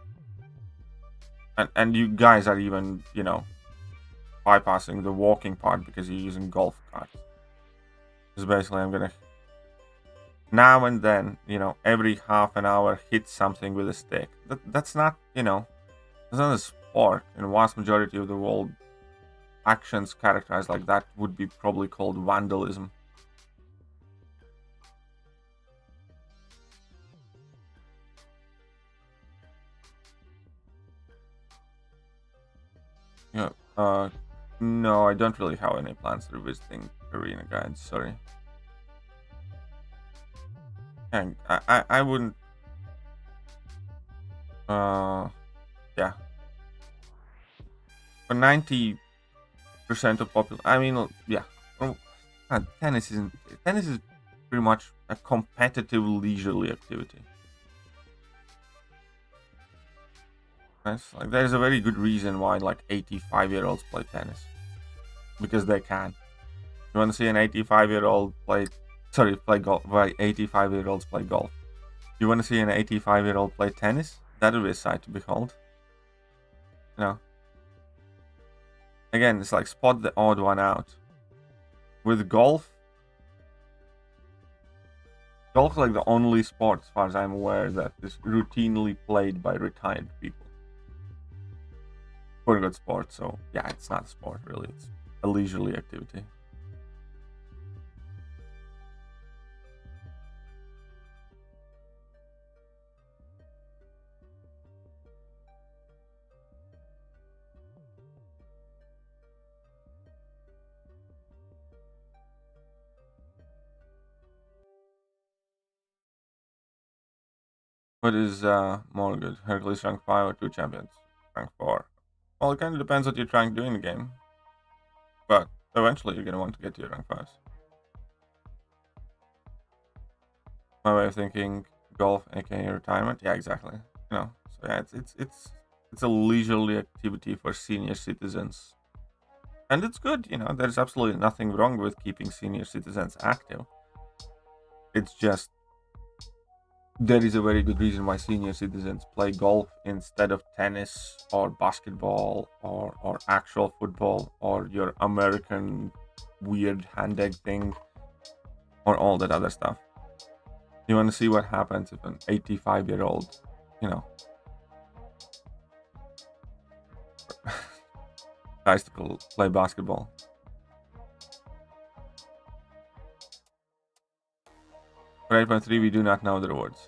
[SPEAKER 1] And you guys are even, you know, bypassing the walking part because you're using golf carts. Because basically I'm gonna, now and then, you know, every half an hour hit something with a stick. That's not, you know, that's not a sport. In the vast majority of the world, actions characterized like that would be probably called vandalism. Yeah, no, I don't really have any plans for visiting arena guides, sorry. And I wouldn't, yeah. For 90% of population, I mean, yeah. Well, tennis is pretty much a competitive leisurely activity. Like, there's a very good reason why like 85-year-olds play tennis, because they can. You want to see an 85-year-old play golf? Why 85-year-olds play golf? You want to see an 85-year-old play tennis? That would be a sight to behold. You know. Again, it's like spot the odd one out. with golf is like the only sport, as far as I'm aware, that is routinely played by retired people. For a good sport, so yeah, it's not a sport really, it's a leisurely activity. What is more good, Hercules rank 5 or 2 champions rank 4? Well, it kind of depends what you're trying to do in the game, but eventually you're going to want to get to your rank 5s. My way of thinking, golf, aka retirement. Yeah, exactly. You know, so yeah, it's a leisurely activity for senior citizens, and it's good. You know, there's absolutely nothing wrong with keeping senior citizens active. It's just there is a very good reason why senior citizens play golf instead of tennis or basketball or actual football or your American weird hand-egg thing or all that other stuff. You want to see what happens if an 85-year-old, you know, tries to play basketball. For 8.3, we do not know the rewards.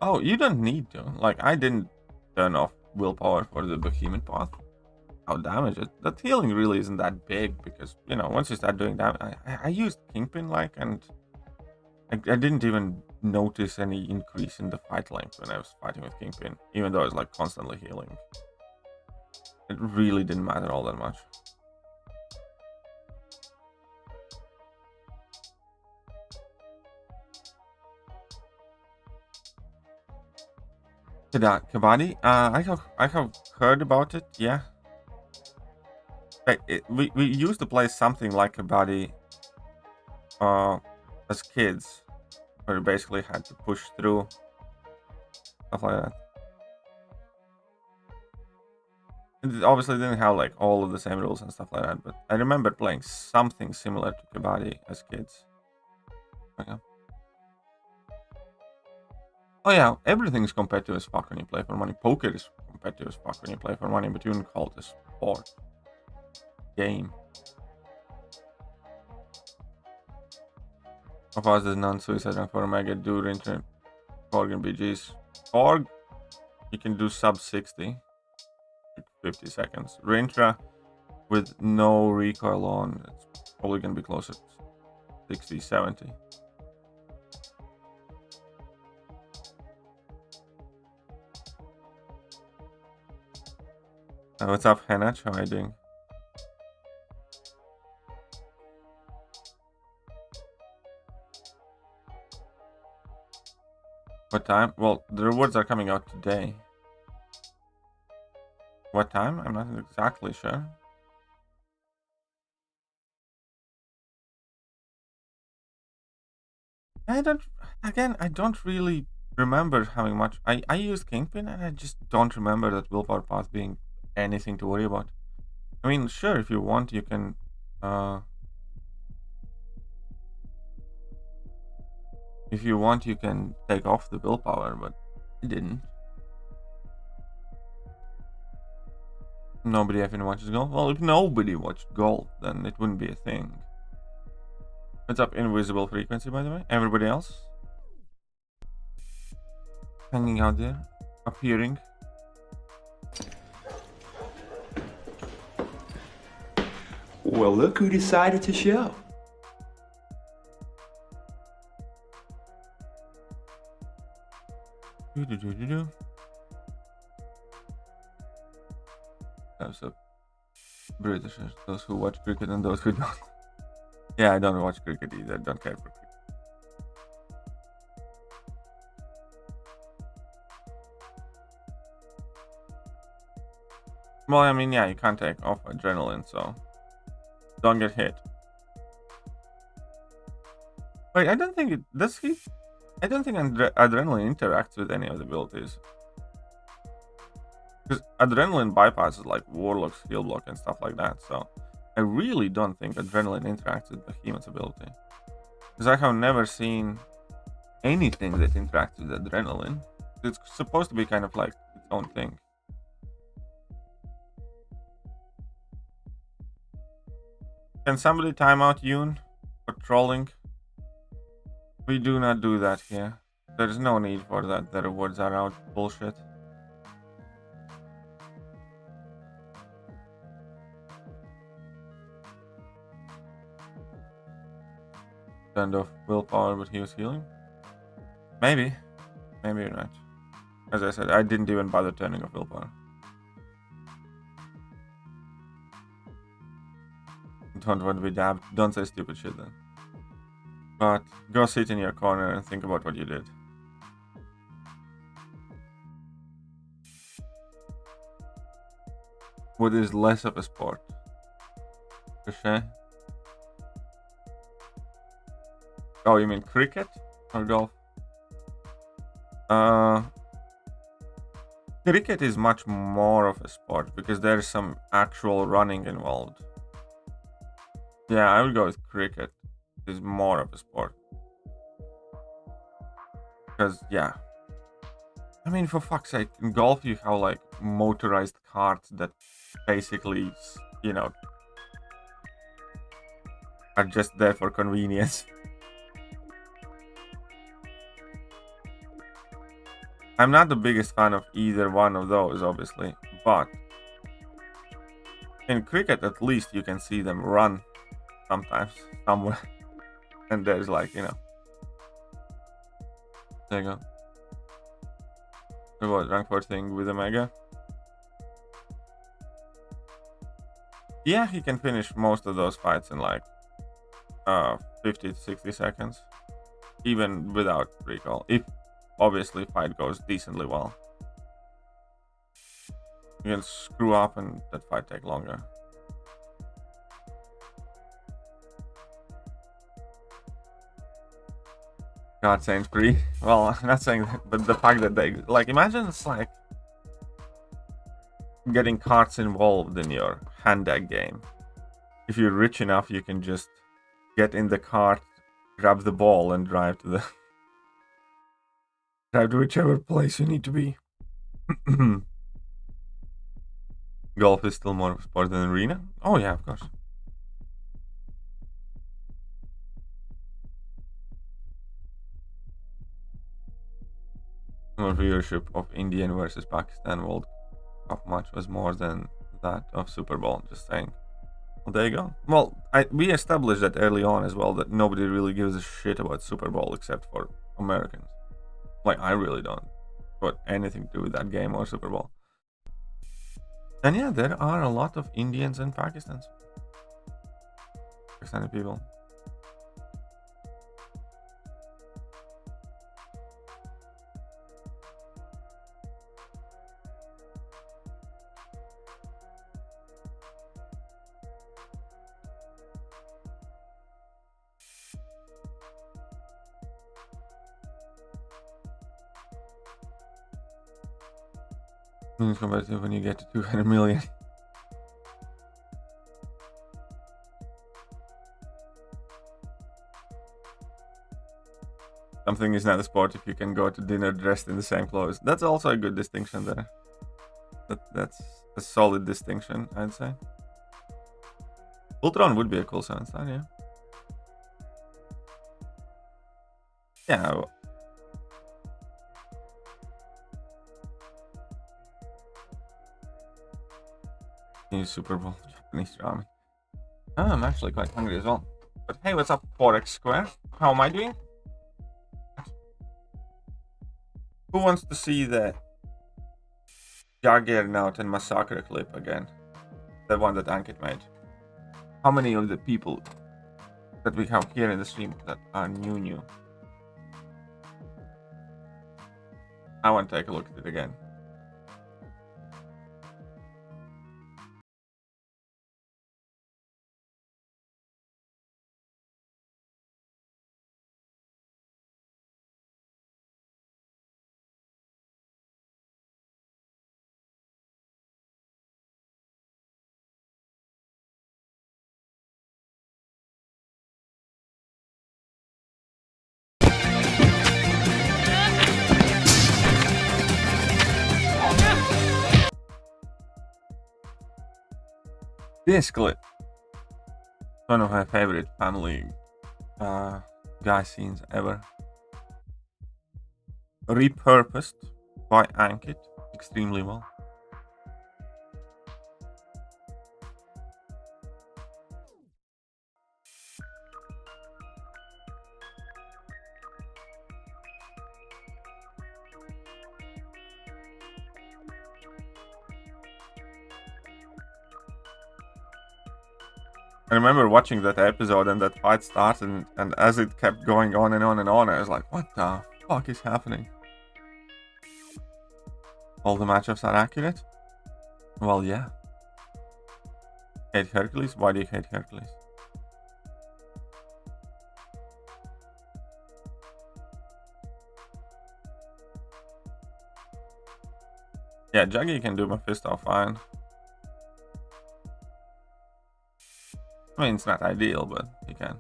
[SPEAKER 1] Oh, you don't need to. Like, I didn't turn off willpower for the behemoth path. I'll damage it. That healing really isn't that big because, you know, once you start doing damage, I used Kingpin, like, and I didn't even notice any increase in the fight length when I was fighting with Kingpin, even though I was, like, constantly healing. It really didn't matter all that much. Kabaddi? I have heard about it, yeah. We used to play something like Kabaddi as kids, where we basically had to push through, stuff like that. It obviously didn't have like all of the same rules and stuff like that, but I remember playing something similar to Kabaddi as kids. Okay. Oh yeah, everything is competitive as fuck when you play for money. Poker is competitive as fuck when you play for money, but you wouldn't call it a sport. Game. How fast does non-suicide rank for Omega do Rintra, Korg and BGs? Korg, you can do sub 60. 50 seconds. Rintra with no recoil on, it's probably gonna be closer to 60, 70. What's up, Henach? How are you doing? What time? Well, the rewards are coming out today. What time? I'm not exactly sure. I don't really remember having much. I used Kingpin and I just don't remember that willpower path being anything to worry about. I mean, sure, if you want, you can if you want, you can take off the willpower, but I didn't. Nobody even watches golf? Well, if nobody watched golf, then it wouldn't be a thing. What's up, invisible frequency, by the way? Everybody else? Hanging out there? Appearing?
[SPEAKER 2] Well, look who decided to show.
[SPEAKER 1] That's a British, those who watch cricket and those who don't. Yeah, I don't watch cricket either, don't care for cricket. Well, I mean, yeah, you can't take off adrenaline, so Don't get hit. Wait, I don't think it does he. I don't think adrenaline interacts with any of the abilities. Because adrenaline bypasses like Warlock's heal block and stuff like that, so I really don't think adrenaline interacts with Behemoth's ability. Because I have never seen anything that interacts with adrenaline. It's supposed to be kind of like its own thing. Can somebody time out Yoon for trolling? We do not do that here. There's no need for that. The rewards are out. Bullshit. Turned off willpower, but he was healing? Maybe. Maybe not. As I said, I didn't even bother turning off willpower. Don't want to be dabbed. Don't say stupid shit then. But go sit in your corner and think about what you did. What is less of a sport? Crochet? Oh, you mean cricket or golf? Cricket is much more of a sport because there's some actual running involved. Yeah, I would go with cricket. It's more of a sport. Because, yeah. I mean, for fuck's sake, in golf you have like motorized carts that basically, you know, are just there for convenience. I'm not the biggest fan of either one of those, obviously, but in cricket at least you can see them run sometimes, somewhere, and there's like, you know, there you go. What about rank 4 thing with Omega? Yeah, he can finish most of those fights in like 50 to 60 seconds, even without recall, if obviously fight goes decently well. You can screw up and that fight take longer. God, Saints free. Well, I'm not saying that, but the fact that they like, imagine it's like getting carts involved in your hand-ag game. If you're rich enough, you can just get in the cart, grab the ball, and drive to whichever place you need to be. Golf is still more of a sport than arena? Oh yeah, of course. More viewership of Indian versus Pakistan World Cup match was more than that of Super Bowl, just saying. Well, there you go. Well, we established that early on as well, that nobody really gives a shit about Super Bowl except for Americans. Like, I really don't want anything to do with that game or Super Bowl. And yeah, there are a lot of Indians and Pakistani people. Competitive when you get to 200 million. Something is not a sport if you can go to dinner dressed in the same clothes. That's also a good distinction there. That's a solid distinction, I'd say. Ultron would be a cool 7-star, yeah. Yeah. New Super Bowl Japanese ramen. Oh, I'm actually quite hungry as well. But hey, what's up, Forex Square? How am I doing? Who wants to see the Juggernaut and Massacre clip again? The one that Ankit made. How many of the people that we have here in the stream that are new? I want to take a look at it again. This clip, one of my favorite family guy scenes ever. Repurposed by Ankit extremely well. I remember watching that episode and that fight started, and as it kept going on and on and on, I was like, what the fuck is happening? All the matchups are accurate? Well, yeah. Hate Hercules? Why do you hate Hercules? Yeah, Juggy can do Mephisto fine. I mean, it's not ideal, but he can.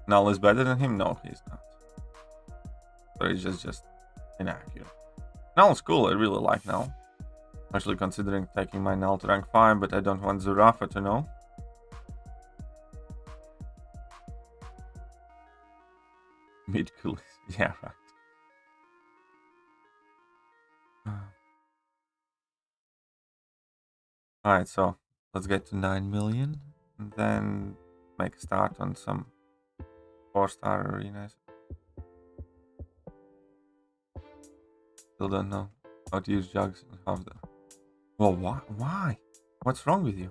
[SPEAKER 1] Null is better than him? No, he's not. So he's just inaccurate. Null's cool, I really like Null. Actually considering taking my Null to rank 5, but I don't want Zurafa to know. Mid-cool. Yeah, right. Alright, so let's get to 9 million and then make a start on some 4-star arenas. Still don't know how to use jugs and half the. Well, why? What's wrong with you?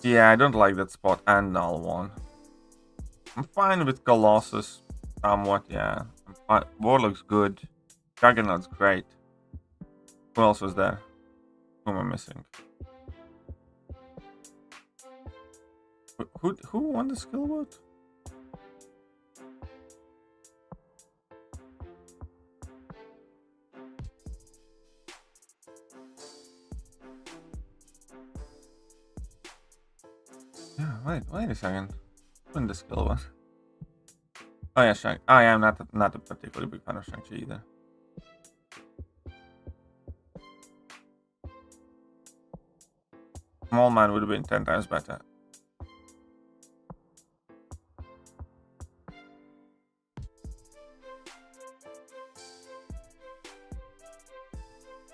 [SPEAKER 1] Yeah, I don't like that spot and Null one. I'm fine with Colossus somewhat, yeah. I'm fine. Warlock's good. Juggernaut's great. Who else was there? Who am I missing? Who won the skill vote? Yeah, wait a second. Who won the skill vote? Oh yeah, Shang. I am not a particularly big fan of Shang-Chi either. Small Man would have been 10 times better.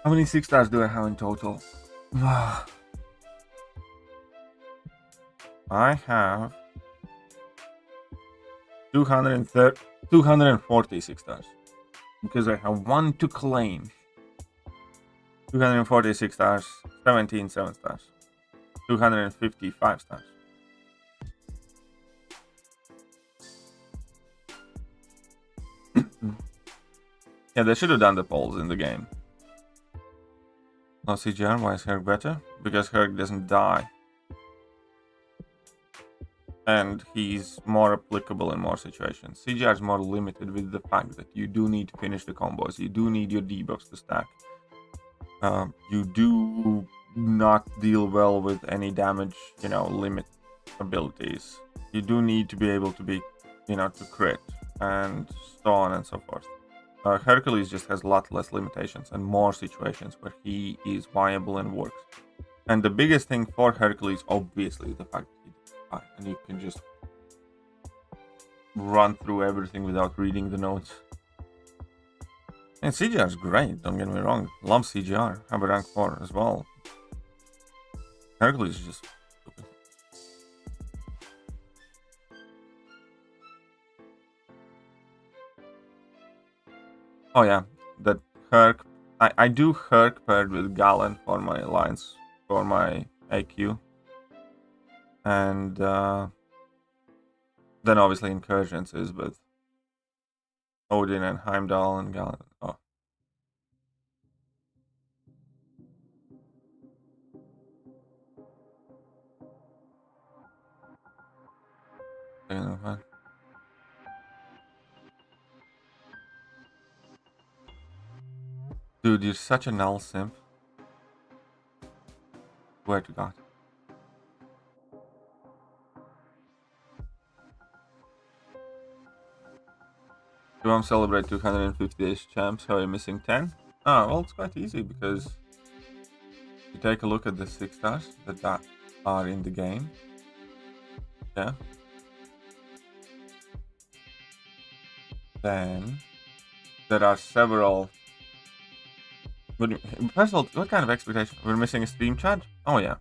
[SPEAKER 1] How many 6-stars do I have in total? I have 246 stars. Because I have 1 to claim. 246 stars, 17 7-stars. 255 stars. Yeah, they should have done the polls in the game. No CGR, why is Herc better? Because Herc doesn't die. And he's more applicable in more situations. CGR is more limited with the fact that you do need to finish the combos. You do need your debuffs to stack. You do not deal well with any damage, limit abilities. You do need to be able to be, to crit and so on and so forth. Hercules just has a lot less limitations and more situations where he is viable and works. And the biggest thing for Hercules, obviously, is the fact that he doesn't die, and you can just run through everything without reading the notes. And CGR is great, don't get me wrong. Love CGR. Have a rank 4 as well. Hercules is just stupid. Oh yeah, that Herc. I do Herc paired with Galen for my alliance, for my AQ. And then obviously Incursions is with Odin and Heimdall and Galen. Oh. Dude, you're such a null simp. Swear to God. Do I celebrate 250 days champs? How are you missing 10? Oh, well, it's quite easy because you take a look at the 6 stars that are in the game. Yeah. Then there are several. First of all, what kind of expectation? We're missing a stream chat? Oh, yeah.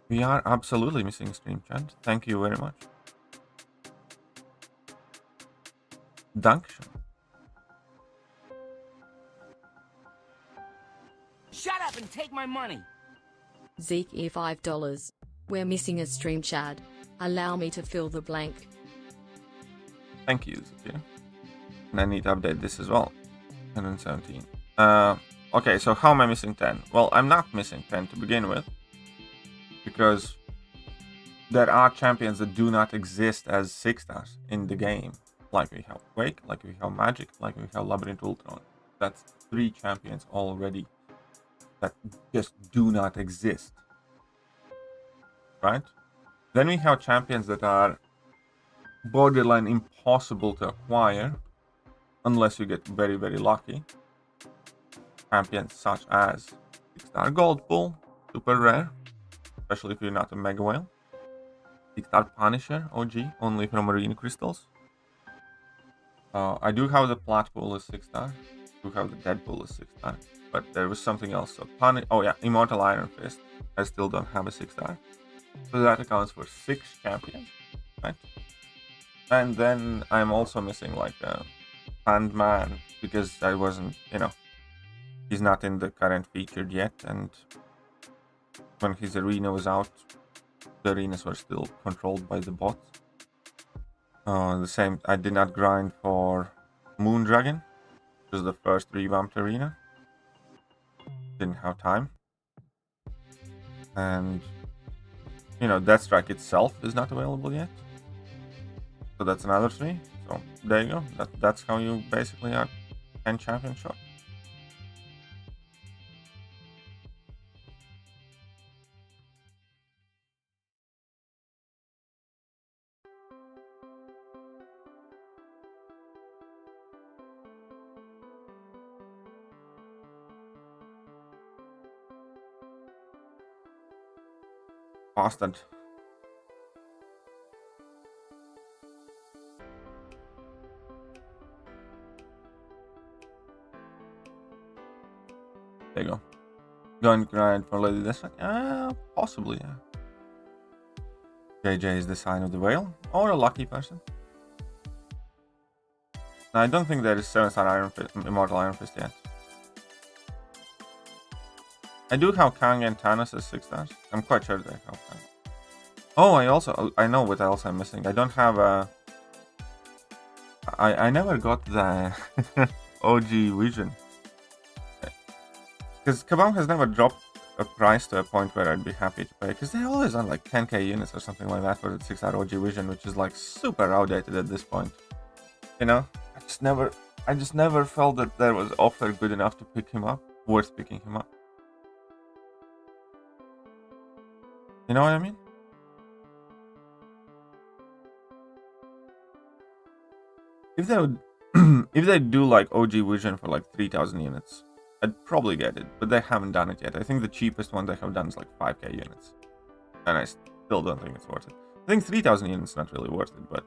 [SPEAKER 1] We are absolutely missing a stream chat. Thank you very much. Dankeschön.
[SPEAKER 3] Shut up and take my money.
[SPEAKER 4] Zeke $5. We're missing a stream chat. Allow me to fill the blank.
[SPEAKER 1] Thank you, Zeke. And I need to update this as well. 117. Okay, so how am I missing 10? Well, I'm not missing 10 to begin with. Because there are champions that do not exist as 6 stars in the game. Like we have Quake, like we have Magic, like we have Labyrinth Ultron. That's 3 champions already that just do not exist. Right? Then we have champions that are borderline impossible to acquire unless you get very, very lucky. Champions such as 6-star Gold Bull, super rare, especially if you're not a Mega Whale. 6-star Punisher, OG, only from Marine Crystals. I do have the Plat Bull as 6-star. I do have the Dead Bull as 6-star. But there was something else. So oh yeah, Immortal Iron Fist. I still don't have a 6-star. So that accounts for 6 champions, right? And then I'm also missing like a Sandman because I wasn't, he's not in the current featured yet. And when his arena was out, the arenas were still controlled by the bots. The same, I did not grind for Moondragon, which was the first revamped arena. Didn't have time. And, Deathstrike itself is not available yet. So that's another 3. So there you go. That's how you basically are 10 champion shot. Bastard. There you go. Going to grind for Lady Deathstrike? Possibly, yeah. JJ is the sign of the whale, or a lucky person. No, I don't think there is 7-star Immortal Iron Fist yet. I do have Kang and Thanos as 6 stars. I'm quite sure they have Kang. Oh, I know what else I'm missing. I don't have a... I never got the OG Vision. Because Kabam has never dropped a price to a point where I'd be happy to pay. Because they're always on like 10k units or something like that for the 6-star OG Vision, which is like super outdated at this point. I just never felt that there was offer good enough to pick him up, worth picking him up. You know what I mean? If they would, if they do like OG Vision for like 3,000 units, I'd probably get it, but they haven't done it yet. I think the cheapest one they have done is like 5k units, and I still don't think it's worth it. I think 3,000 units is not really worth it, but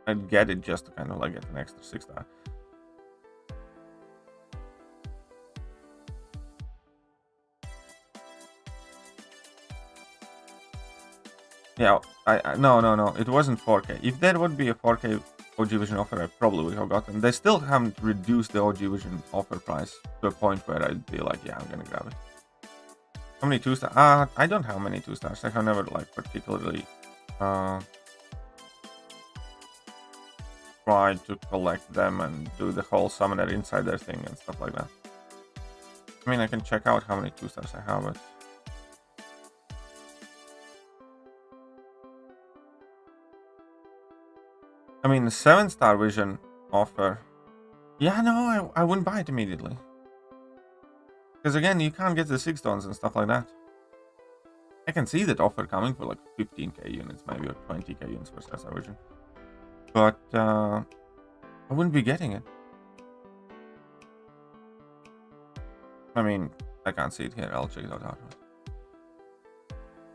[SPEAKER 1] I'd get it just to kind of like get an extra 6-star. Yeah, no, it wasn't 4k. If there would be a 4k OG Vision offer, I probably would have gotten. They still haven't reduced the OG Vision offer price to a point where I'd be like, yeah, I'm gonna grab it. How many 2-star? I don't have many 2-stars. I have never like particularly tried to collect them and do the whole Summoner Insider thing and stuff like that. I mean, I can check out how many 2-stars I have, but... I mean, the 7-star Vision offer... Yeah, no, I wouldn't buy it immediately. Because again, you can't get the 6 stones and stuff like that. I can see that offer coming for like 15k units, maybe, or 20k units for 7-star Vision. But I wouldn't be getting it. I mean, I can't see it here. I'll check it out afterwards.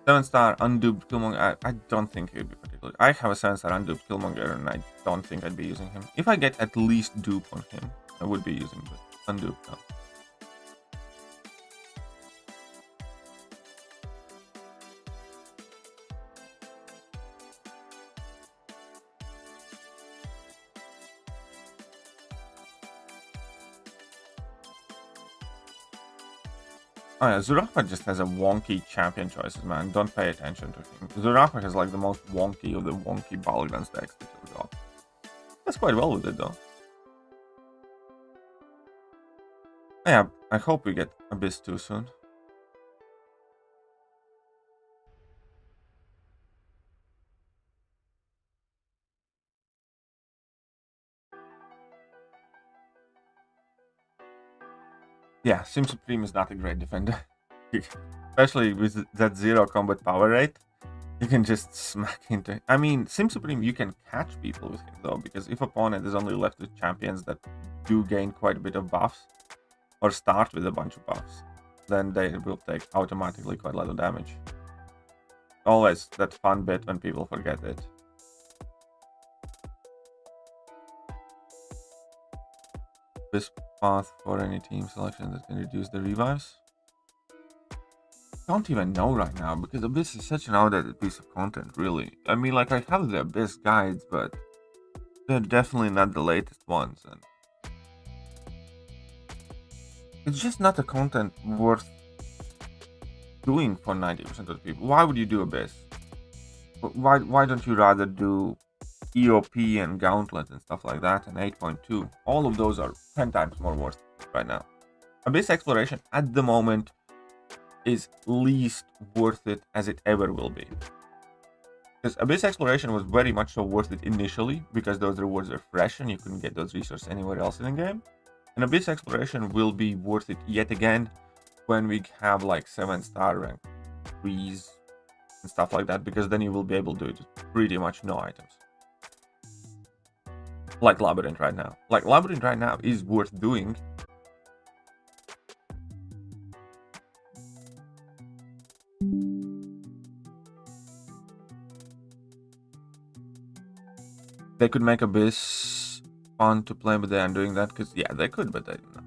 [SPEAKER 1] 7-star unduped Killmonger. I don't think he'd be particularly. I have a 7-star unduped Killmonger, and I don't think I'd be using him. If I get at least dupe on him, I would be using the unduped now. Oh yeah, Zurafa just has a wonky champion choices, man. Don't pay attention to him. Zurafa has like the most wonky of the wonky Balgrans decks that you've got. That's quite well with it though. Yeah, I hope we get Abyss too soon. Yeah, Sim Supreme is not a great defender. Especially with that 0 combat power rate. You can just smack into it. I mean, Sim Supreme, you can catch people with him though, because if opponent is only left with champions that do gain quite a bit of buffs, or start with a bunch of buffs, then they will take automatically quite a lot of damage. Always that fun bit when people forget it. This path for any team selection that can reduce the revives? Don't even know right now, because Abyss is such an outdated piece of content, really. I mean, like, I have the Abyss guides, but they're definitely not the latest ones, and it's just not a content worth doing for 90% of the people. Why would you do Abyss? Why don't you rather do EOP and Gauntlet and stuff like that, and 8.2? All of those are 10 times more worth right now. Abyss Exploration at the moment is least worth it as it ever will be. Because Abyss Exploration was very much so worth it initially, because those rewards are fresh and you couldn't get those resources anywhere else in the game. And Abyss Exploration will be worth it yet again when we have like 7-star rank 3s and stuff like that, because then you will be able to do it with pretty much no items. Like Labyrinth right now. Like Labyrinth right now is worth doing. They could make Abyss fun to play, but they aren't doing that, because yeah, they could, but they don't know.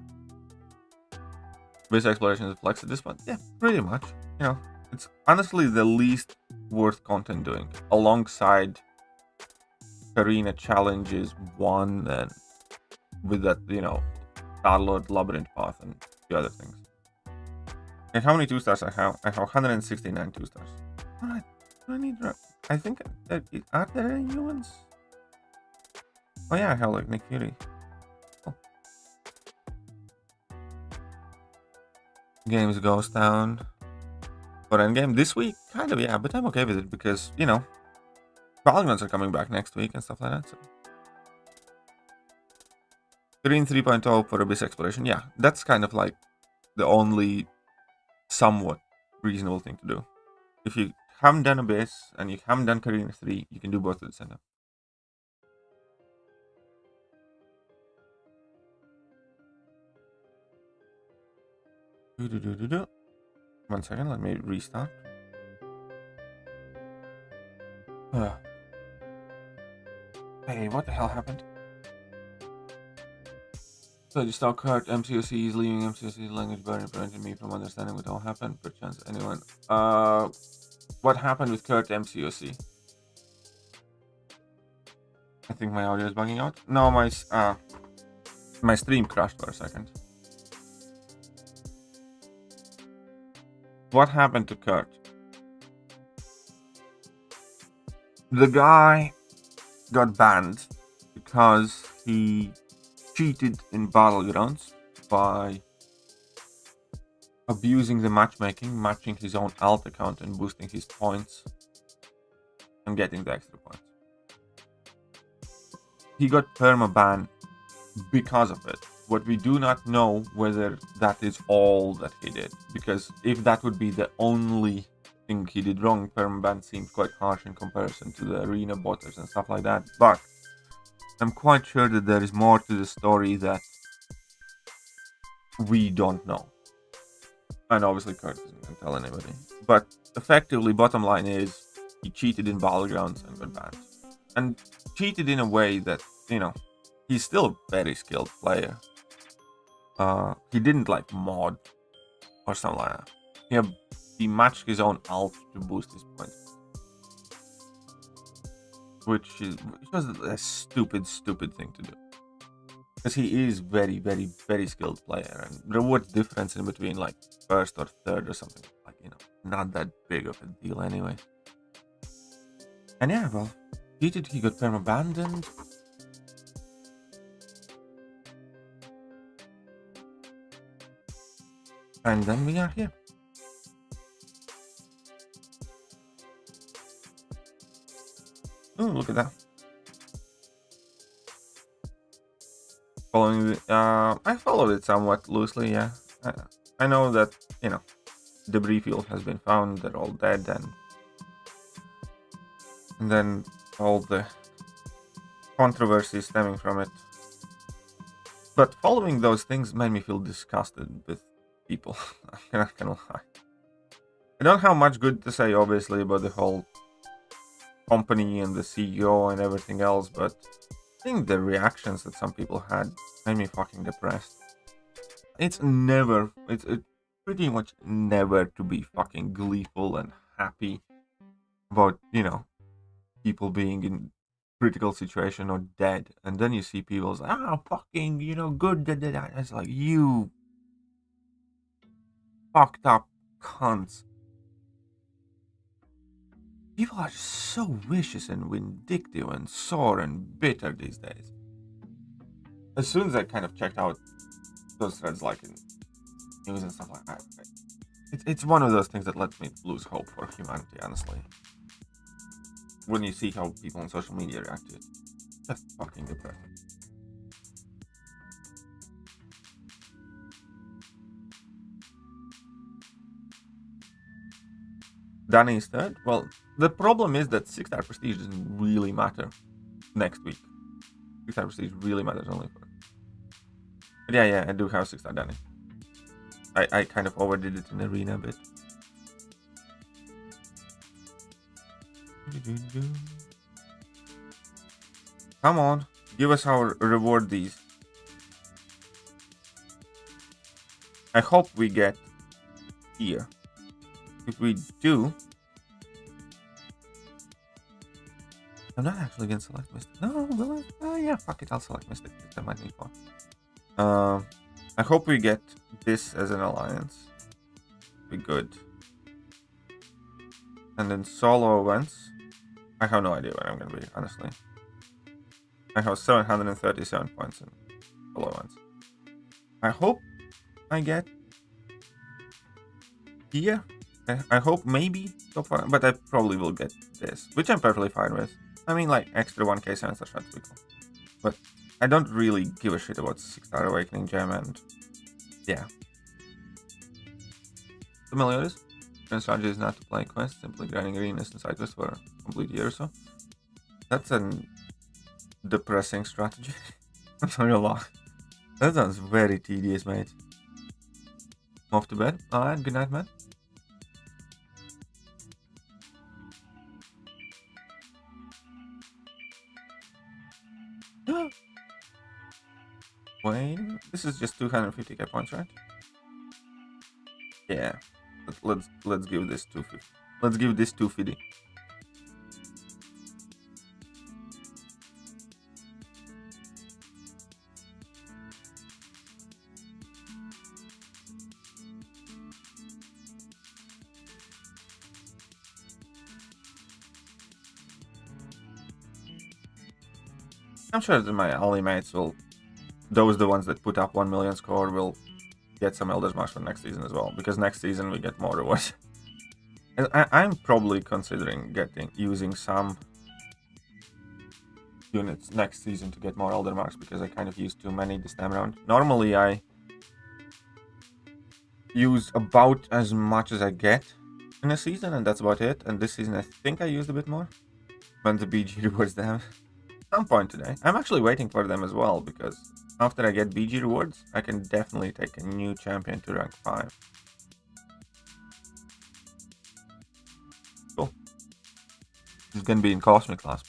[SPEAKER 1] Abyss Exploration is flex at this point? Yeah, pretty much. You know, it's honestly the least worth content doing, alongside Arena Challenges 1 and with that, you know, Star-Lord Labyrinth Path and a few other things. And how many 2-stars I have? I have 169 2-stars. Alright, I need... I think... Are there any new ones? Oh yeah, I have like Nick Fury. Oh. Games goes down for Endgame this week, kind of, yeah, but I'm okay with it because, you know, Balgrans are coming back next week and stuff like that. So. Green 3.0 for Abyss Exploration, yeah, that's kind of like the only somewhat reasonable thing to do. If you haven't done Abyss and you haven't done Karina 3, you can do both at the same time. One second, let me restart. Hey, what the hell happened? So just now Kurt MCOC is leaving MCOC's language barrier, preventing me from understanding what all happened. Perchance anyone. What happened with Kurt MCOC? I think my audio is bugging out. No, my stream crashed for a second. What happened to Kurt? The guy got banned because he cheated in Battlegrounds by abusing the matchmaking, matching his own alt account and boosting his points and getting the extra points. He got permaban because of it. What we do not know whether that is all that he did, because if that would be the only thing he did wrong, permaban seems quite harsh in comparison to the arena botters and stuff like that. But I'm quite sure that there is more to the story that we don't know. And obviously Kurt isn't going to tell anybody. But effectively, bottom line is he cheated in Battlegrounds and got banned. And cheated in a way that, you know, he's still a very skilled player. He didn't like mod or something like that. He matched his own ult to boost his points. Which was a stupid thing to do. Because he is very, very, very skilled player. And reward difference in between like first or third or something. Like, you know, not that big of a deal anyway. And yeah, well, he got perma-abandoned. And then we are here. Oh, look at that. Following I followed it somewhat loosely, yeah. I know that, you know, debris field has been found, they're all dead, and then all the controversy stemming from it. But following those things made me feel disgusted with people. I'm not gonna lie. I don't have much good to say, obviously, about the whole company and the CEO and everything else, but I think the reactions that some people had made me fucking depressed. It's pretty much never to be fucking gleeful and happy about, you know, people being in critical situation or dead, and then you see people say, fucking, you know, good, it's like, you fucked up cunts. People are just so vicious and vindictive and sore and bitter these days. As soon as I kind of checked out those threads, like in news and stuff like that, it's one of those things that lets me lose hope for humanity, honestly. When you see how people on social media react to it, that's fucking depressing. Danny is third. Well, the problem is that 6-star prestige doesn't really matter next week. 6-star prestige really matters only for. But yeah, I do have 6-star Danny. I kind of overdid it in arena a bit. Come on, give us our reward these. I hope we get here. If we do, I'm not actually gonna select Mystic. No, will I? Yeah, fuck it, I'll select Mystic. That might need more. I hope we get this as an alliance. Be good. And then solo events. I have no idea where I'm gonna be, honestly. I have 737 points in solo events. I hope I get here. I hope maybe so far, but I probably will get this, which I'm perfectly fine with. I mean, like, extra 1k 7-star shots would be cool. But I don't really give a shit about 6-star Awakening Gem, and yeah. Familiars? Current strategy is not to play quests, simply grinding arenas and side quests for a complete year or so. That's a depressing strategy. I'm not gonna lie. That sounds very tedious, mate. Off to bed. Alright, good night, man. Wait, this is just 250k points, right? Yeah. Let's give this 250. Let's give this 250. I'm sure that my ally mates will, those the ones that put up 1 million score, will get some Elder's Marsh for next season as well, because next season we get more rewards. And I'm probably considering using some units next season to get more Elder Marks, because I kind of used too many this time around. Normally I use about as much as I get in a season, and that's about it. And this season I think I used a bit more when the BG rewards them. Some point today. I'm actually waiting for them as well, because after I get BG rewards, I can definitely take a new champion to rank 5. He's gonna be in Cosmic class.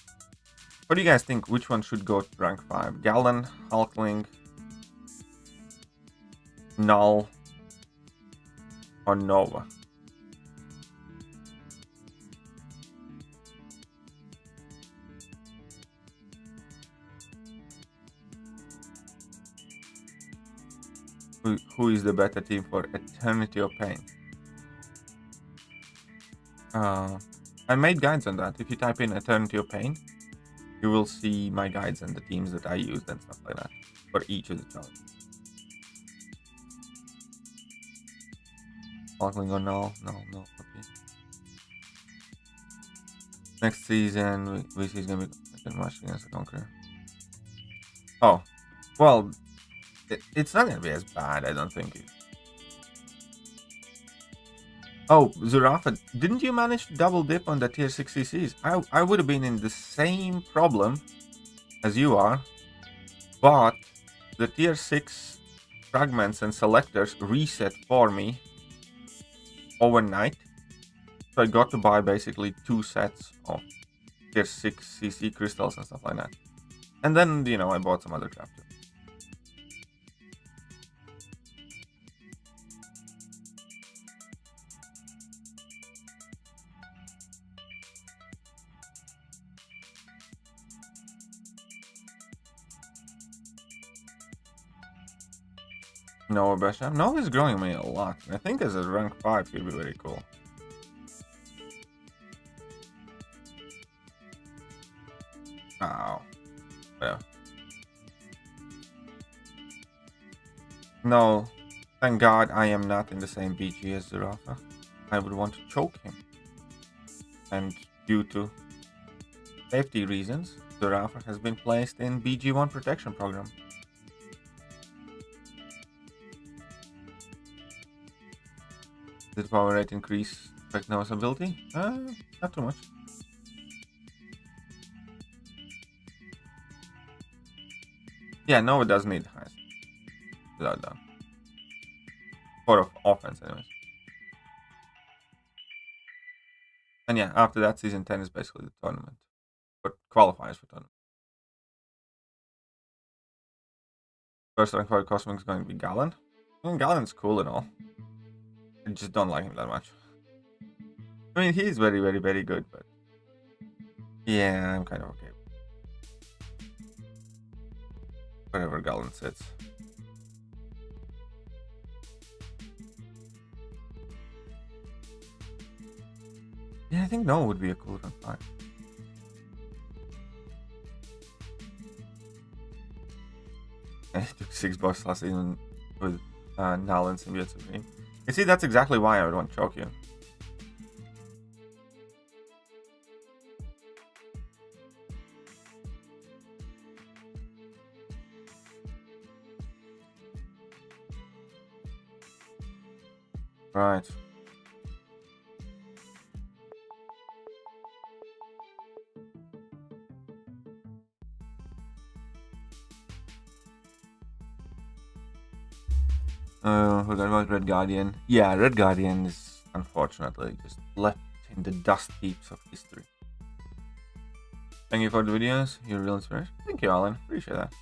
[SPEAKER 1] What do you guys think? Which one should go to rank 5? Galen, Hulkling, Null, or Nova? Who is the better team for Eternity of Pain? I made guides on that. If you type in Eternity of Pain, you will see my guides and the teams that I used and stuff like that for each of the challenges. Hulkling or no? No. Okay. Next season, we see is gonna be second match against the Conqueror. Oh, well, it's not gonna be as bad, I don't think. Oh, Zurafa, didn't you manage to double dip on the tier 6 CCs? I would have been in the same problem as you are, but the tier 6 fragments and selectors reset for me overnight. So I got to buy basically 2 sets of tier 6 CC crystals and stuff like that. And then, you know, I bought some other crap too. No, Besham. No, he's growing me a lot. I think as a rank 5, he'll be very cool. Ow. Yeah. No, thank God I am not in the same BG as Zerafa. I would want to choke him. And due to safety reasons, Zerafa has been placed in BG1 protection program. Did power rate increase affect Noah's ability? Not too much. Yeah, Noah does need highest. Without that. For offense, anyways. And yeah, after that, season 10 is basically the tournament. But qualifiers for tournament. First rank for Cosmic is going to be Galen. I mean, Galen's cool and all. I just don't like him that much. I mean, he's very, very, very good, but yeah, I'm kind of okay. Whatever Galen sits. Yeah, I think Noah would be a cool rank 5. I took 6 bucks last season with Null and Symbiote Supreme. You see, that's exactly why I would want to choke you. Right. Who got about Red Guardian? Yeah, Red Guardian is unfortunately just left in the dust heaps of history. Thank you for the videos. You're real inspiration. Thank you, Alan. Appreciate that.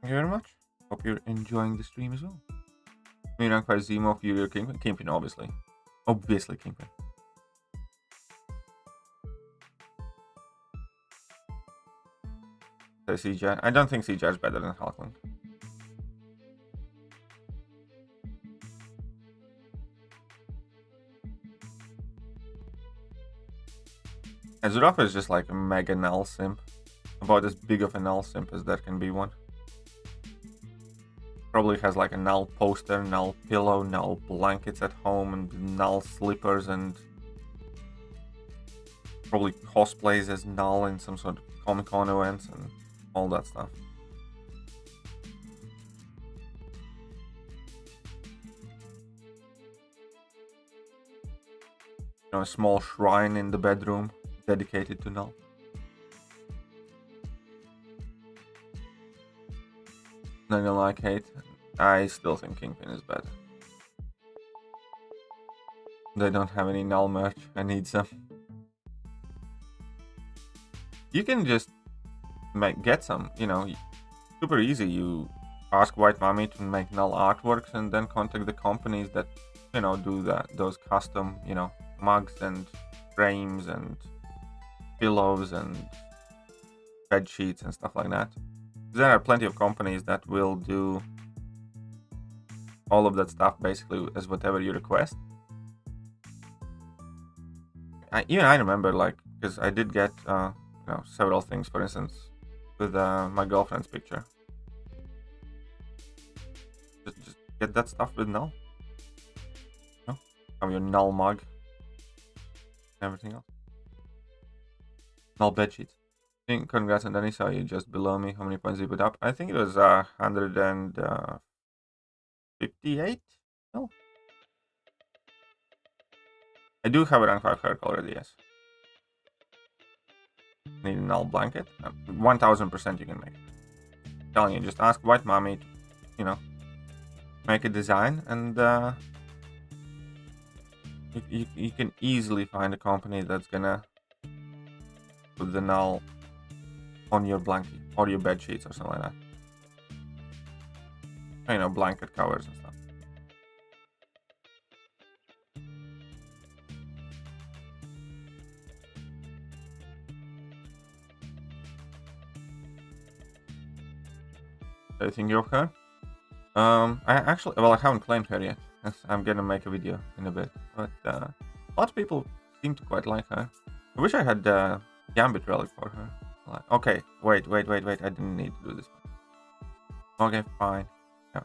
[SPEAKER 1] Thank you very much. Hope you're enjoying the stream as well. Me rank 5 Zemo, Fury, or Kingpin? Kingpin, obviously. Obviously, Kingpin. So CJ. I don't think CJ is better than Hulkling. Zurafa is just like a mega null simp. About as big of a null simp as there can be one. Probably has like a null poster, null pillow, null blankets at home, and null slippers, and probably cosplays as null in some sort of Comic-Con events and all that stuff. You know, a small shrine in the bedroom dedicated to Null. Not gonna like hate. I still think Kingpin is better. They don't have any Null merch. I need some. you can just get some, super easy. You ask White Mommy to make null artworks and then contact the companies that, do those custom, mugs and frames and pillows and bed sheets and stuff like that. There are plenty of companies that will do all of that stuff basically as whatever you request. I remember, like, because I did get several things, for instance, with my girlfriend's picture. Just get that stuff with null. Have your null mug, everything else. Null bed sheets. Congrats on Danny, so you just below me. How many points did you put up? I think it was 158. No, I do have a rank 5 haircut already. Yes. Need a null blanket. 1000% you can make it. I'm telling you, just ask White Mommy to, make a design, and you can easily find a company that's gonna put the null on your blanket or your bed sheets or something like that. Blanket covers and stuff. I think you're okay. I haven't claimed her yet. I'm gonna make a video in a bit, but a lot of people seem to quite like her. I wish I had Gambit relic for her. Okay, wait, I didn't need to do this one. Okay, fine. Yeah.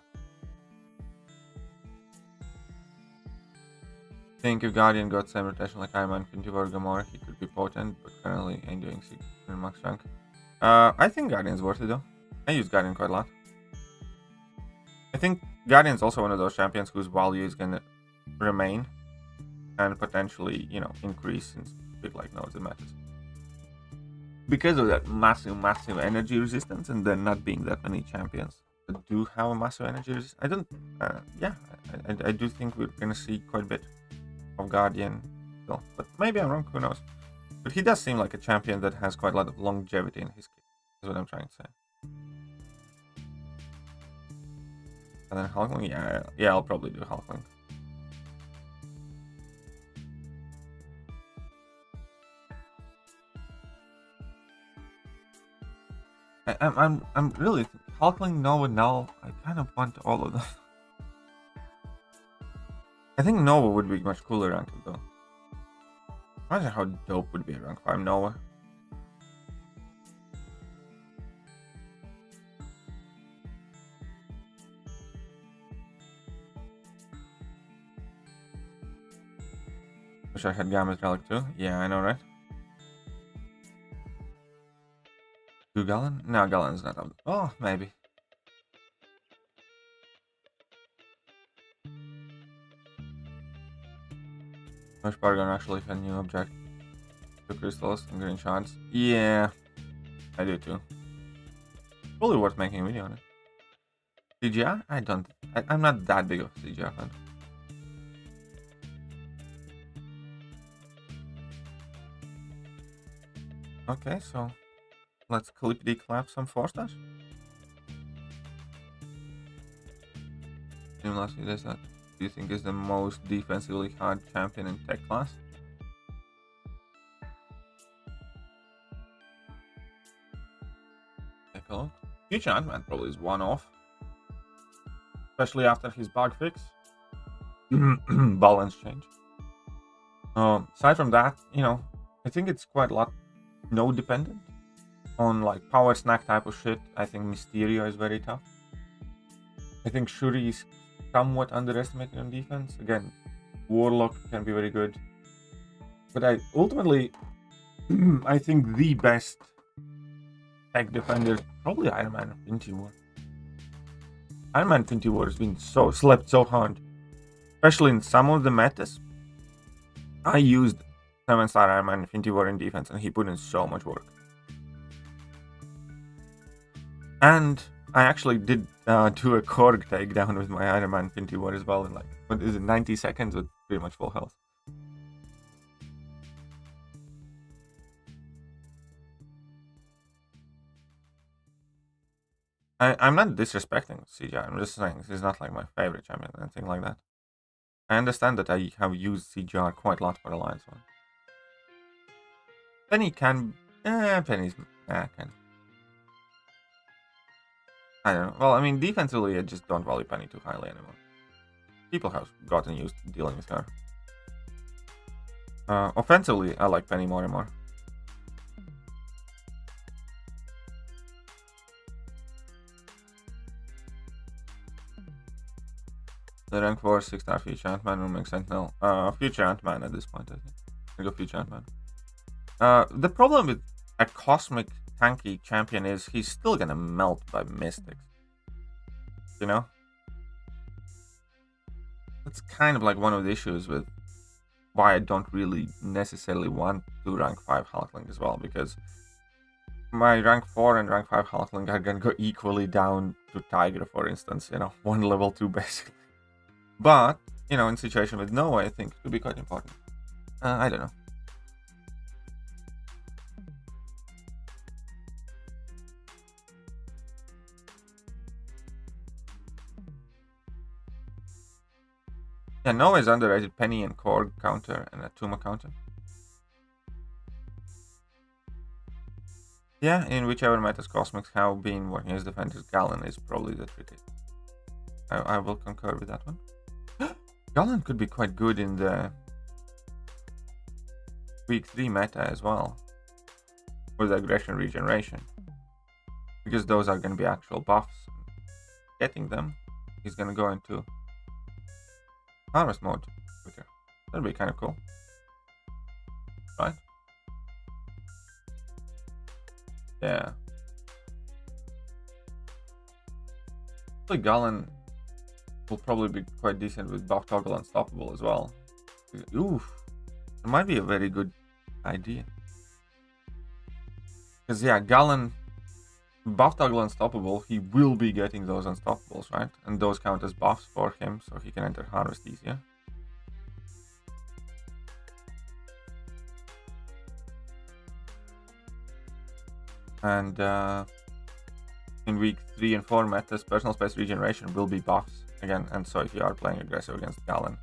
[SPEAKER 1] I think if Guardian got same rotation like Iron Man, Infinity War Gamora, he could be potent, but currently ain't doing 6 in max rank. I think Guardian's worth it though. I use Guardian quite a lot. I think Guardian's also one of those champions whose value is gonna remain and potentially, increase in big like nodes and matches. Because of that massive energy resistance, and there not being that many champions that do have a massive energy resistance, I do think we're gonna see quite a bit of Guardian still. But maybe I'm wrong, who knows. But he does seem like a champion that has quite a lot of longevity in his kit, is what I'm trying to say. And then Hulkling, yeah, I'll probably do Hulkling. I'm really Hulkling, Nova, Null. I kind of want all of them. I think Nova would be much cooler ranked though. Imagine how dope would be a rank 5 Nova. Wish I had Gambit relic too. Yeah, I know, right? 2 Gallon? No, Gallon's not up. Oh, maybe. Wish Bargain actually had new object. 2 crystals and green shards. Yeah, I do too. Probably worth making a video on it. CGI? I'm not that big of a CGI fan. Okay, so let's clippity clap some 4-stars. Streamlabs videos that do you think is the most defensively hard champion in tech class? Take a look. Future Ant-Man probably is one off. Especially after his bug fix. Balance change. Aside from that, I think it's quite a lot node dependent. On like power snack type of shit, I think Mysterio is very tough. I think Shuri is somewhat underestimated on defense. Again, Warlock can be very good. But I think the best tech defender, probably Iron Man Infinity War. Iron Man Infinity War has been slept so hard. Especially in some of the metas. I used 7-star Iron Man Infinity War in defense and he put in so much work. And I actually did do a Korg takedown with my Iron Man Infinity War as well in 90 seconds with pretty much full health. I'm not disrespecting CGI. I'm just saying he's not like my favorite champion or anything like that. I understand that I have used CGR quite a lot for Alliance 1. Penny can... Penny's... can. I don't know. Well, I mean, defensively, I just don't value Penny too highly anymore. People have gotten used to dealing with her. Offensively, I like Penny more and more. The rank 4 6-star Future Ant-Man, Rooming Sentinel. Future Ant-Man at this point, I think. I go Future Ant-Man. The problem with a cosmic tanky champion is he's still gonna melt by mystics. You know? That's kind of like one of the issues with why I don't really necessarily want to rank 5 Hulkling as well, because my rank 4 and rank 5 Hulkling are gonna go equally down to Tiger, for instance, you know, one level 2 basically. But, you know, in situation with Noah, I think it could be quite important. I don't know. Yeah, Noah is underrated. Penny and Korg counter and a Tuma counter. Yeah, in whichever metas Cosmics have been working as defenders, Gallon is probably the trickiest. I will concur with that one. Gallon could be quite good in the week 3 meta as well, with aggression regeneration, because those are going to be actual buffs. Getting them, he's going to go into harvest mode with her. That'll be kind of cool, right? Yeah. I think Gallon will probably be quite decent with buff toggle unstoppable as well. Oof, it might be a very good idea. Because yeah, Gallon buff toggle unstoppable, he will be getting those unstoppables, right? And those count as buffs for him, so he can enter harvest easier. And in week 3 and 4 metas, personal space regeneration will be buffs again, and so if you are playing aggressive against Gallon,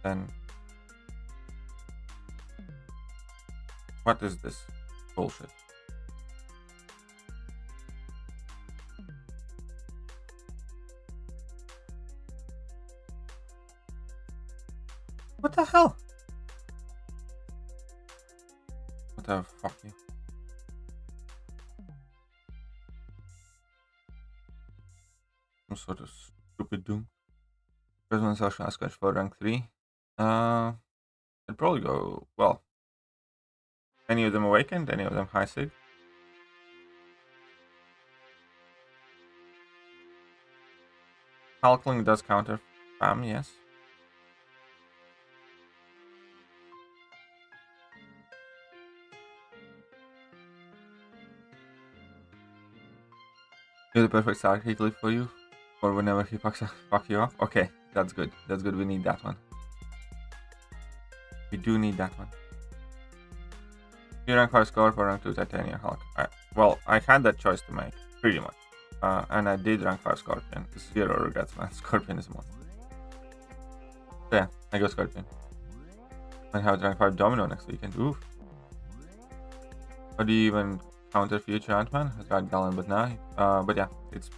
[SPEAKER 1] then what is this bullshit? What the hell? What the fuck you? Some sort of stupid doom. President Social Ascotch for rank 3. I'd probably go, well, any of them awakened, any of them high sig. Hulkling does counter spam, yes. You're the perfect sidekick lead for you, or whenever he fuck you up. Okay, that's good. That's good. We need that one. We do need that one. You rank 5 score for rank 2 Titania Hulk. Well, I had that choice to make, pretty much. And I did rank 5 Scorpion. 0 regrets, man. Scorpion is a monster. So yeah, I go Scorpion. I have rank 5 Domino next weekend. Oof. Or do you even counter future Ant-Man? I tried Gallon, but nah. But yeah, it's...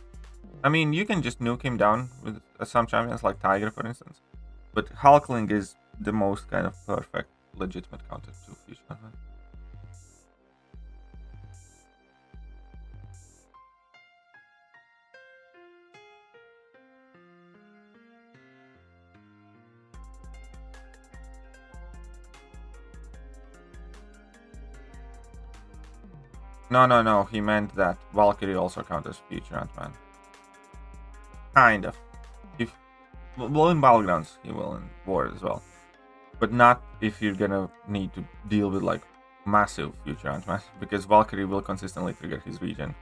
[SPEAKER 1] I mean, you can just nuke him down with some champions like Tiger, for instance. But Hulkling is the most kind of perfect, legitimate counter to future Ant-Man. No, he meant that Valkyrie also counters future Ant-Man. Kind of. Well, in Battlegrounds, he will in War as well. But not if you're gonna need to deal with, like, massive future Ant-Man, because Valkyrie will consistently trigger his regen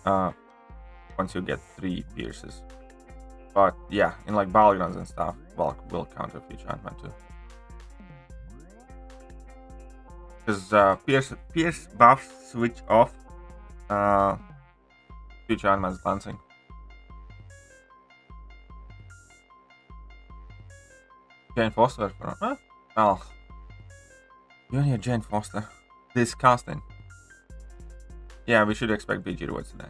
[SPEAKER 1] once you get 3 pierces. But yeah, in, like, Battlegrounds and stuff, Valk will counter future Ant-Man too. Because Pierce buffs switch off Future Iron glancing. Jane Foster. Huh? Oh. You only have Jane Foster. Disgusting. Yeah, we should expect BG rewards today.